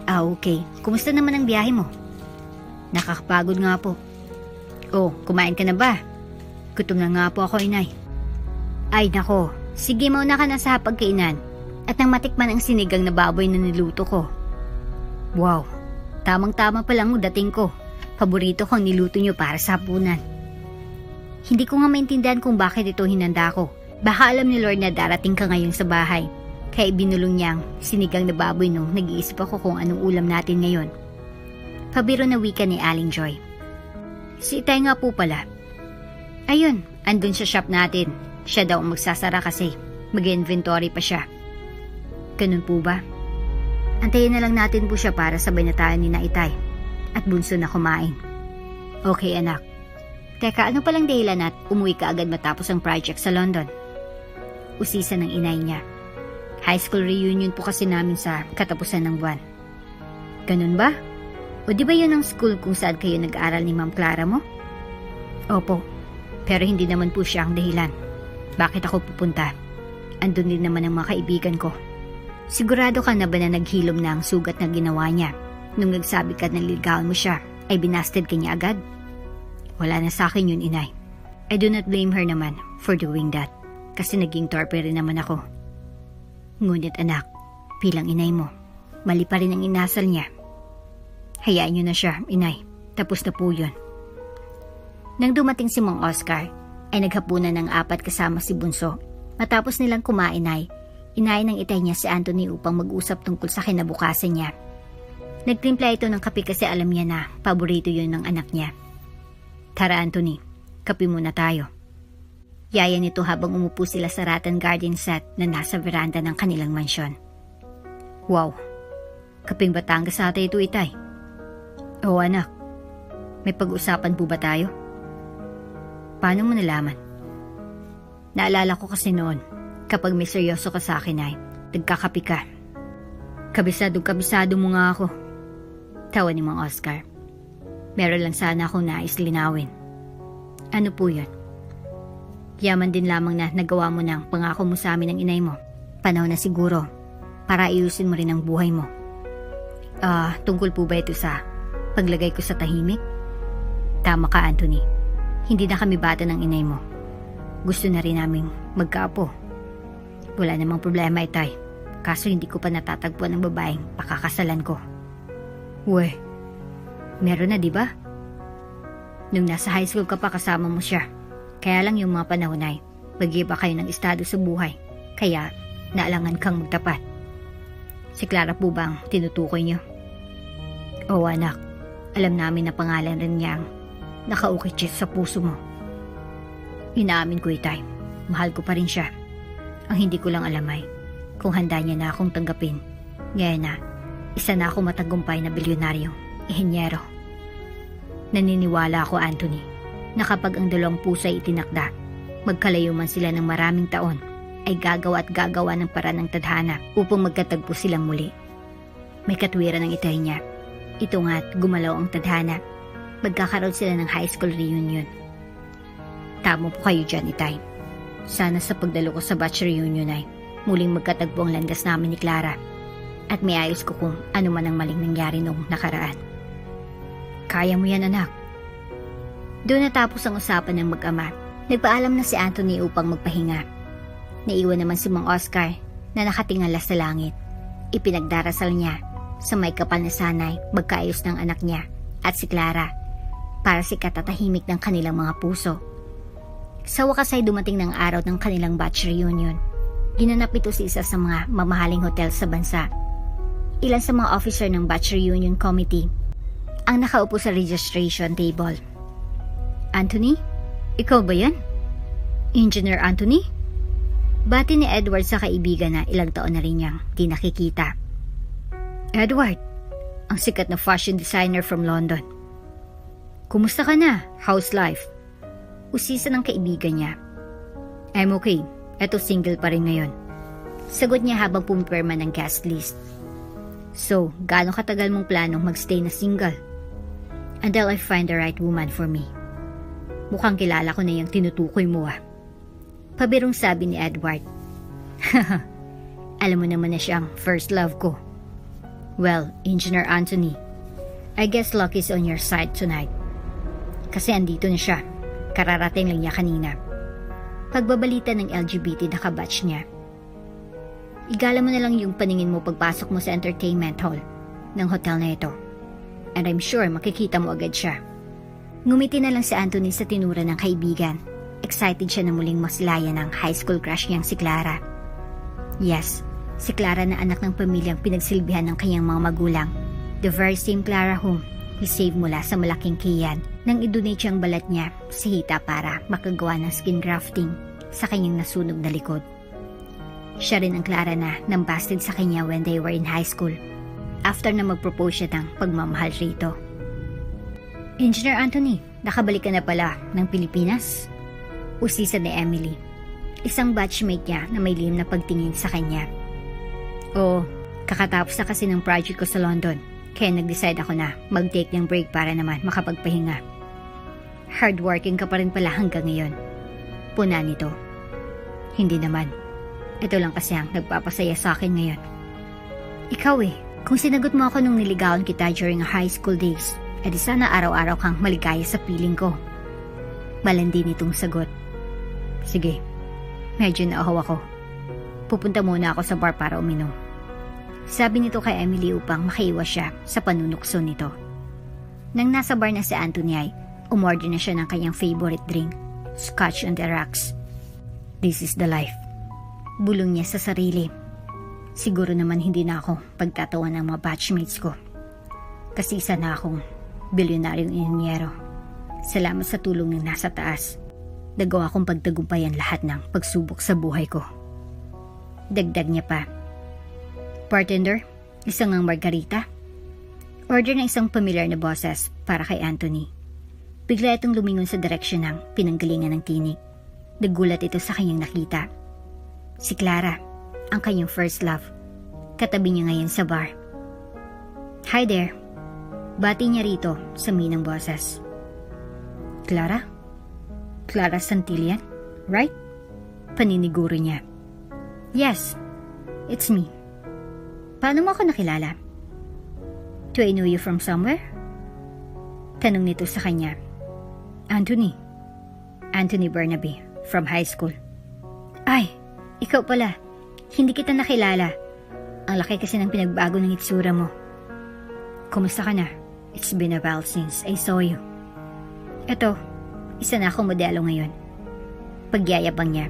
Ah, okay. Kumusta naman ang biyahe mo? Nakakapagod nga po. Oh, kumain ka na ba? Gutom na nga po ako, inay. Ay nako, sige mauna ka na sa hapagkainan at nang matikman ang sinigang na baboy na niluto ko. Wow, tamang-tama pa lang ang dating ko. Paborito ko ang niluto niyo para sa hapunan. Hindi ko nga maintindihan kung bakit ito hinanda ko. Baka alam ni Lord na darating ka ngayon sa bahay. Kaya binulong niyang sinigang na baboy nung nag-iisip ako kung anong ulam natin ngayon. Pabiro na wika ni Aling Joy. Si Itay nga po pala. Ayun, andun sa shop natin. Siya daw ang magsasara kasi mag-inventory pa siya. Ganun po ba? Antayin na lang natin po siya para sabay na tayo ni na Itay at bunso na kumain. Okay anak. Teka, ano palang dahilan at umuwi ka agad matapos ang project sa London? Usisa ng inay niya. High school reunion po kasi namin sa katapusan ng buwan. Ganun ba? O di ba yun ang school kung saan kayo nag-aaral ni Ma'am Clara mo? Opo, pero hindi naman po siya ang dahilan. Bakit ako pupunta? Andun din naman ang mga kaibigan ko. Sigurado ka na ba na naghilom na ang sugat na ginawa niya? Nung nagsabi ka na niligawan mo siya, ay binasted ka niya agad? Wala na sa akin yun, inay. I do not blame her naman for doing that. Kasi naging torpe rin naman ako. Ngunit anak, bilang inay mo, mali pa rin ang inasal niya. Hayaan niyo na siya, inay. Tapos na po yun. Nang dumating si Mang Oscar, ay naghapunan ng 4 kasama si Bunso. Matapos nilang kumain ay, inayin ng Itay niya si Anthony upang mag-usap tungkol sa kinabukasan niya. Nagtimpla ito ng kape kasi alam niya na paborito yun ng anak niya. Tara Anthony, kape muna tayo. Yaya nito habang umupo sila sa Rattan Garden set na nasa veranda ng kanilang mansyon. Wow, kapeng Batangas ata ito, Itay. Oo anak, may pag-usapan po ba tayo? Paano mo nalaman? Naalala ko kasi noon, kapag may seryoso ka sa akin ay nagkakapi ka. Kabisado mo nga ako. Tawa ni Mang Oscar. Meron lang sana akong nais linawin. Ano po yun? Yaman din lamang na nagawa mo ng pangako mo sa amin ng inay mo. Panahon na siguro para iusin mo rin ang buhay mo. Tungkol po ba ito sa paglagay ko sa tahimik? Tama ka Anthony. Hindi na kami bata ng inay mo. Gusto na rin naming magkaapo. Wala namang problema Itay. Kaso hindi ko pa natatagpuan ng babaeng pakakasalan ko. Uwe, meron na, di ba? Nung nasa high school ka pa kasama mo siya. Kaya lang yung mga panahon ay mag-iba kayo ng estado sa buhay. Kaya naalangan kang magtapat. Si Clara po ba ang tinutukoy niyo? Oo anak, alam namin na pangalan rin niya ang nakaukit sa puso mo. Inaamin ko Itay, mahal ko pa rin siya. Ang hindi ko lang alam ay kung handa niya na akong tanggapin. Ngayon na, isa na ako matagumpay na bilyonaryong ihenyero. Naniniwala ako Anthony, na kapag ang dalawang puso ay itinakda, magkalayo man sila ng maraming taon, ay gagawa at gagawa ng paraan ng tadhana upang magkatagpo silang muli. May katwiran ng Itay niya. Ito nga't gumalaw ang tadhana. Magkakaroon sila ng high school reunion. Tama po kayo dyan, Itay. Sana sa pagdalo ko sa batch reunion ay muling magkatagpo ang landas namin ni Clara at may ayos ko kung ano man ang maling nangyari noong nakaraan. Kaya mo yan anak. Doon natapos ang usapan ng mag-ama. Nagpaalam na si Anthony upang magpahinga. Naiwan naman si Mang Oscar na nakatingala sa langit. Ipinagdarasal niya sa may kapal na sanay magkaayos ng anak niya at si Clara para si katatahimik ng kanilang mga puso. Sa wakas ay dumating ng araw ng kanilang batch reunion. Ginanap ito sa isa sa mga mamahaling hotel sa bansa. Ilan sa mga officer ng batch reunion committee ang nakaupo sa registration table. Anthony? Ikaw ba yan? Engineer Anthony? Bati ni Edward sa kaibigan na ilang taon na rin niyang di nakikita. Edward, ang sikat na fashion designer from London. Kumusta ka na? How's life? Usisa ng kaibigan niya. I'm okay. Eto single pa rin ngayon. Sagot niya habang pumipirma ng guest list. So, gaano katagal mong planong magstay na single? Until I find the right woman for me. Mukhang kilala ko na yung tinutukoy mo ah. Pabirong sabi ni Edward. Alam mo naman na siyang first love ko. Well, Engineer Anthony, I guess luck is on your side tonight. Kasi andito na siya. Kararating lang niya kanina. Pagbabalita ng LGBT na kabatch niya. Igala mo na lang yung paningin mo pagpasok mo sa entertainment hall ng hotel na ito. And I'm sure makikita mo agad siya. Ngumiti na lang si Anthony sa tinura ng kaibigan. Excited siya na muling masilayan ng high school crush niyang si Clara. Yes, si Clara na anak ng pamilyang pinagsilbihan ng kanyang mga magulang. The very same Clara whom i-save mula sa malaking kiyan nang i-donate siyang balat niya sa hita para makagawa ng skin grafting sa kanyang nasunog na likod. Siya rin ang Clara na nambasted sa kanya when they were in high school after na mag-propose siya ng pagmamahal rito. Engineer Anthony, nakabalik ka na pala ng Pilipinas? Usisa ni Emily, isang batchmate niya na may lihim na pagtingin sa kanya. Oo, kakatapos na kasi ng project ko sa London, kaya nag-decide ako na mag-take ng break para naman makapagpahinga. Hardworking ka pa rin pala hanggang ngayon. Puna nito. Hindi naman. Ito lang kasi ang nagpapasaya sa akin ngayon. Ikaw kung sinagot mo ako nung niligawan kita during high school days, edi sana araw-araw kang maligaya sa piling ko. Malandi nitong sagot. Sige, medyo naahaw ako. Pupunta muna ako sa bar para uminom. Sabi nito kay Emily upang makaiwas siya sa panunukso nito. Nang nasa bar na si Anthony ay umorder na siya ng kanyang favorite drink, Scotch on the rocks. This is the life. Bulong niya sa sarili. Siguro naman hindi na ako pagtatawan ng mga batchmates ko. Kasi isa na akong bilyonaryong inhinyero. Salamat sa tulong ng nasa taas. Nagawa kong pagtagumpayan lahat ng pagsubok sa buhay ko. Dagdag niya pa. Bartender, isang ang margarita. Order ng isang familiar na boses para kay Anthony. Bigla itong lumingon sa direksyon ng pinanggalingan ng tinik. Nagulat ito sa kanyang nakita. Si Clara, ang kanyang first love. Katabi niya ngayon sa bar. Hi there. Bati niya rito sa minang boses. Clara? Clara Santillan, right? Paniniguro niya. Yes, it's me. Paano mo ako nakilala? Do I know you from somewhere? Tanong nito sa kanya. Anthony Bernabe, from high school. Ay, ikaw pala. Hindi kita nakilala. Ang laki kasi ng pinagbago ng itsura mo. Kumusta ka na? It's been a while since I saw you. Eto, isa na akong modelo ngayon. Pagyayabang niya.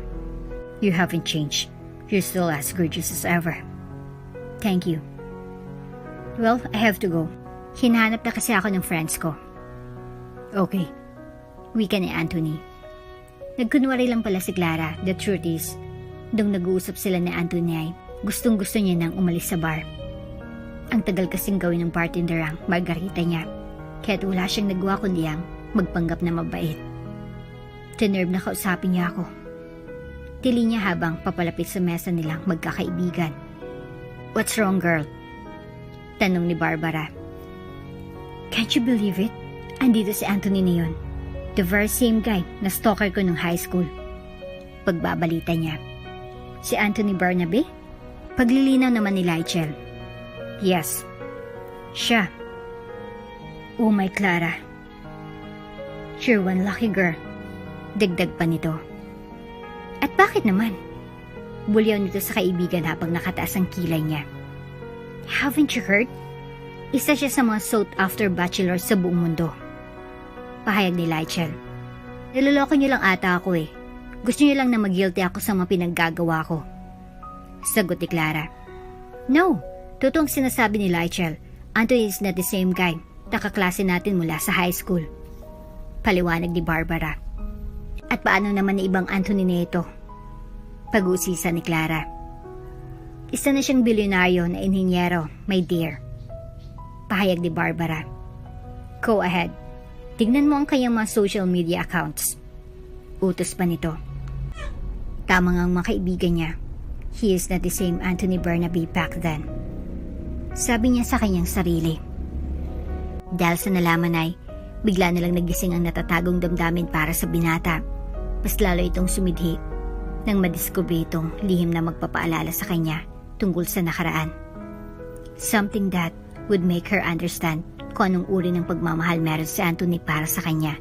You haven't changed. You're still as gorgeous as ever. Thank you. Well, I have to go. Hinahanap na kasi ako ng friends ko. Okay. Wika ni Anthony. Nagkunwari lang pala si Clara. The truth is, nung nag-uusap sila ni Anthony ay gustong-gusto niya nang umalis sa bar. Ang tagal kasing gawin ng bartender ang margarita niya, kaya't wala siyang nagawa kundi ang magpanggap na mabait. Tinerve na kausapin niya ako. Tili niya habang papalapit sa mesa nilang magkakaibigan. What's wrong, girl? Tanong ni Barbara. Can't you believe it? Andito si Anthony na yun. The very same guy na stalker ko nung high school. Pagbabalita niya. Si Anthony Bernabe? Paglilinaw naman ni Lychel. Yes. Siya. Oh my Clara. You're one lucky girl. Dagdag pa nito. At bakit naman? Bulyaw nito sa kaibigan habang nakataas ang kilay niya. Haven't you heard? Isa siya sa mga sought after bachelors sa buong mundo. Pahayag ni Lychel. Niloloko niyo lang ata ako eh. Gusto niyo lang na mag-guilty ako sa mga pinaggagawa ko. Sagot ni Clara. No, totoong sinasabi ni Lychel. Anthony is not the same guy. Nakaklase natin mula sa high school. Paliwanag ni Barbara. At paano naman na ibang Anthony na ito? Pag-uusisa ni Clara. Isa na siyang bilyonaryo na inhinyero, my dear. Pahayag ni Barbara. Go ahead. Tignan mo ang kanyang mga social media accounts. Utos pa nito. Tama nga ang mga kaibigan niya. He is not the same Anthony Bernabe back then. Sabi niya sa kanyang sarili. Dahil sa nalaman ay, bigla na lang nagising ang natatagong damdamin para sa binata. Mas lalo itong sumidhi nang madiskubre itong lihim na magpapaalala sa kanya tungkol sa nakaraan. Something that would make her understand kung anong uri ng pagmamahal meron si Anthony para sa kanya.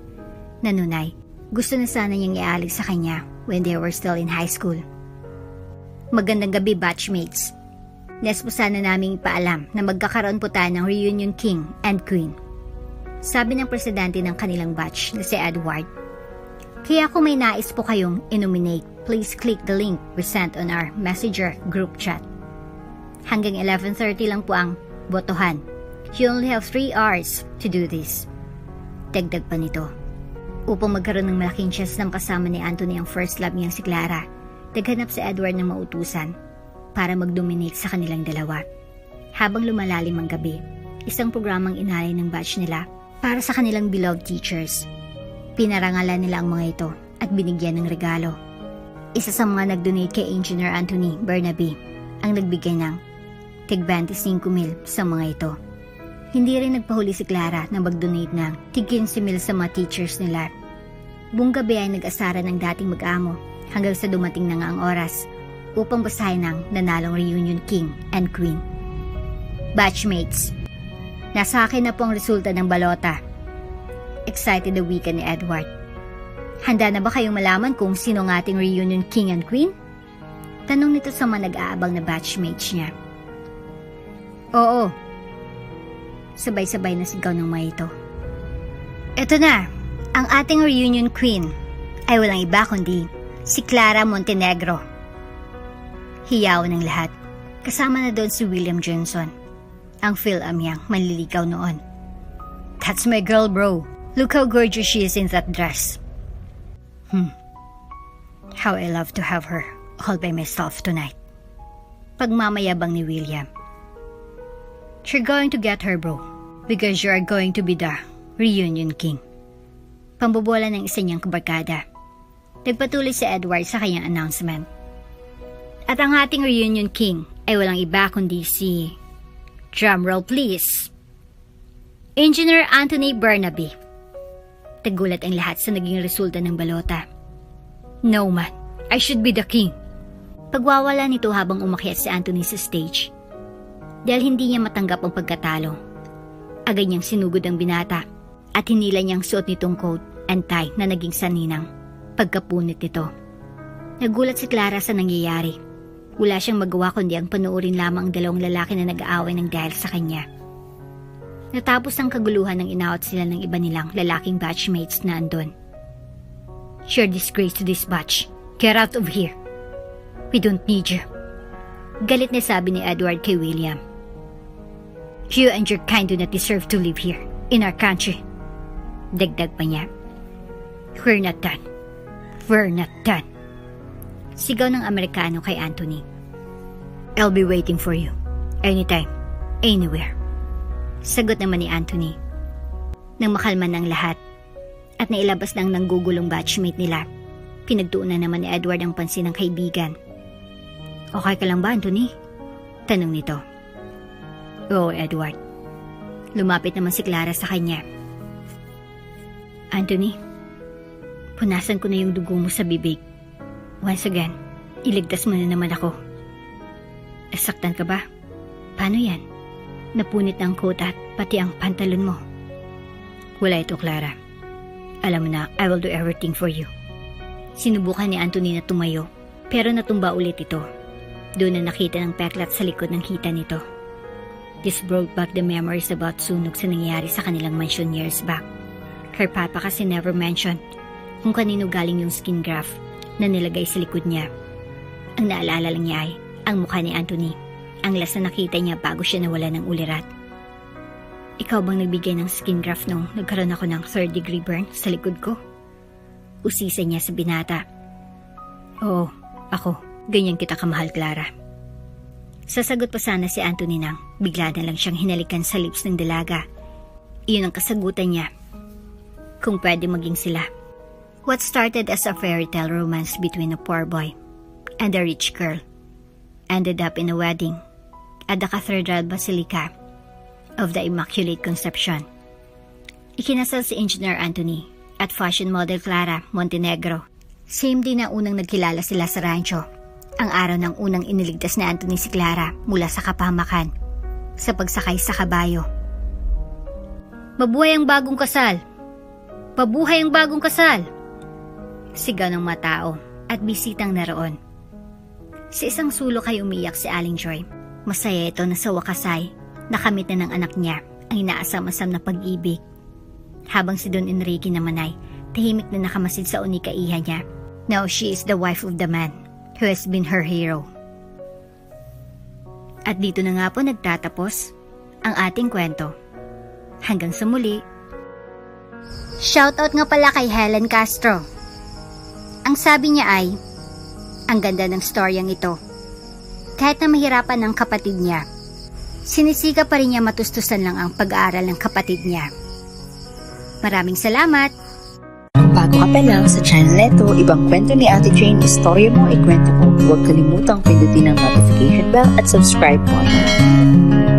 Nanunay, gusto na sana niyang ialis sa kanya when they were still in high school. Magandang gabi, batchmates. Nes po sana naming ipaalam na magkakaroon po tayo ng reunion king and queen. Sabi ng presidente ng kanilang batch na si Edward. Kaya kung may nais po kayong i-nominate, please click the link we sent on our messenger group chat. Hanggang 11:30 lang po ang botohan. You only have 3 hours to do this. Dagdag pa nito. Upang magkaroon ng malaking chance ng kasama ni Anthony ang first love niyang si Clara, naghanap si Edward ng mautusan para mag-dominate sa kanilang dalawa. Habang lumalalim ang gabi, isang programang inalay ng batch nila para sa kanilang beloved teachers. Pinarangalan nila ang mga ito at binigyan ng regalo. Isa sa mga nag-donate kay Engineer Anthony Bernabe ang nagbigay ng tig 25,000 sa mga ito. Hindi rin nagpahuli si Clara na mag-donate ng tig 15,000 sa mga teachers nila. Buong gabi ay nag-asara ng dating mag-amo hanggang sa dumating na nga ang oras upang basahin ang nanalong reunion king and queen. Batchmates, nasa akin na po ang resulta ng balota. Excited the wika ni Edward. Handa na ba kayong malaman kung sino ang ating reunion king and queen? Tanong nito sa mga nag-aabang na batchmates niya. Oo. Sabay-sabay na sigaw ng mga ito. Ito na, ang ating reunion queen ay walang iba kundi si Clara Montenegro. Hiyaw ng lahat. Kasama na doon si William Johnson, ang Phil-Amyang manliligaw noon. That's my girl, bro. Look how gorgeous she is in that dress. How I love to have her all by myself tonight. Pagmamayabang ni William. You're going to get her, bro, because you are going to be the reunion king. Pambobola ng isa niyang kabarkada. Nagpatuloy si Edward sa kanyang announcement. At ang ating reunion king ay walang iba kundi si... Drumroll please. Engineer Anthony Bernabe. Tagulat ang lahat sa naging resulta ng balota. No man, I should be the king. Pagwawala nito habang umakyat si Anthony sa stage. Dahil hindi niya matanggap ang pagkatalo. Agad niyang sinugod ang binata at hinila niyang suot nitong coat and tie na naging saninang pagkapunit nito. Nagulat si Clara sa nangyayari. Wala siyang magawa kundi ang panuorin lamang ang dalawang lalaki na nag-aaway ng dahil sa kanya. Natapos ang kaguluhan ng inawat sila ng iba nilang lalaking batchmates na andon. You're disgrace to this batch. Get out of here. We don't need you. Galit na sabi ni Edward kay William. You and your kind do not deserve to live here, in our country. Dagdag pa niya. We're not done. We're not done. Sigaw ng Amerikano kay Anthony. I'll be waiting for you. Anytime. Anywhere. Sagot naman ni Anthony. Nang makalman ng lahat at nailabas ng nanggugulong batchmate nila, pinagtuunan naman ni Edward ang pansin ng kaibigan. Okay ka lang ba, Anthony? Tanong nito. Oo, Edward. Lumapit naman si Clara sa kanya. Anthony, punasan ko na yung dugo mo sa bibig. Once again, iligtas mo na naman ako. Nasaktan ka ba? Paano yan? Napunit ng coat at pati ang pantalon mo. Wala ito, Clara. Alam mo na, I will do everything for you. Sinubukan ni Anthony na tumayo, pero natumba ulit ito. Doon na nakita ng peklat sa likod ng hita nito. This brought back the memories about sunog sa nangyayari sa kanilang mansion years back. Her papa kasi never mentioned kung kanino galing yung skin graft na nilagay sa likod niya. Ang naalala lang niya ay ang mukha ni Anthony, ang last na nakita niya bago siya nawala ng ulirat. Ikaw bang nagbigay ng skin graft nung nagkaroon ako ng 3rd degree burn sa likod ko? Usisa niya sa binata. Oo, ako. Ganyan kita kamahal, Clara. Sasagot pa sana si Anthony nang bigla na lang siyang hinalikan sa lips ng dalaga. Iyon ang kasagutan niya. Kung pwede maging sila. What started as a fairy tale romance between a poor boy and a rich girl ended up in a wedding at the Cathedral Basilica of the Immaculate Conception. Ikinasal si Engineer Anthony at fashion model Clara Montenegro. Same din na unang nagkilala sila sa rancho. Ang araw ng unang iniligtas na Anthony si Clara mula sa kapahamakan sa pagsakay sa kabayo. Mabuhay ang bagong kasal! Mabuhay ang bagong kasal! Sigaw ng mga tao at bisitang naroon. Sa isang sulok ay umiyak si Aling Joy. Masaya ito na sa wakas ay nakamit na ng anak niya ang inaasam-asam na pag-ibig. Habang si Don Enrique naman ay tahimik na nakamasid sa unikaihan niya. Now she is the wife of the man who has been her hero. At dito na nga po nagtatapos ang ating kwento. Hanggang sa muli. Shoutout nga pala kay Helen Castro. Ang sabi niya ay, ang ganda ng storyang ito. Kahit na mahirapan ang kapatid niya, sinisika pa rin niya matustusan lang ang pag-aaral ng kapatid niya. Maraming salamat! Kung bago ka pa lang sa channel neto, ibang kwento ni Ate Jane, istorya mo, ikwento ko. Huwag kalimutang pindutin ang notification bell at subscribe button.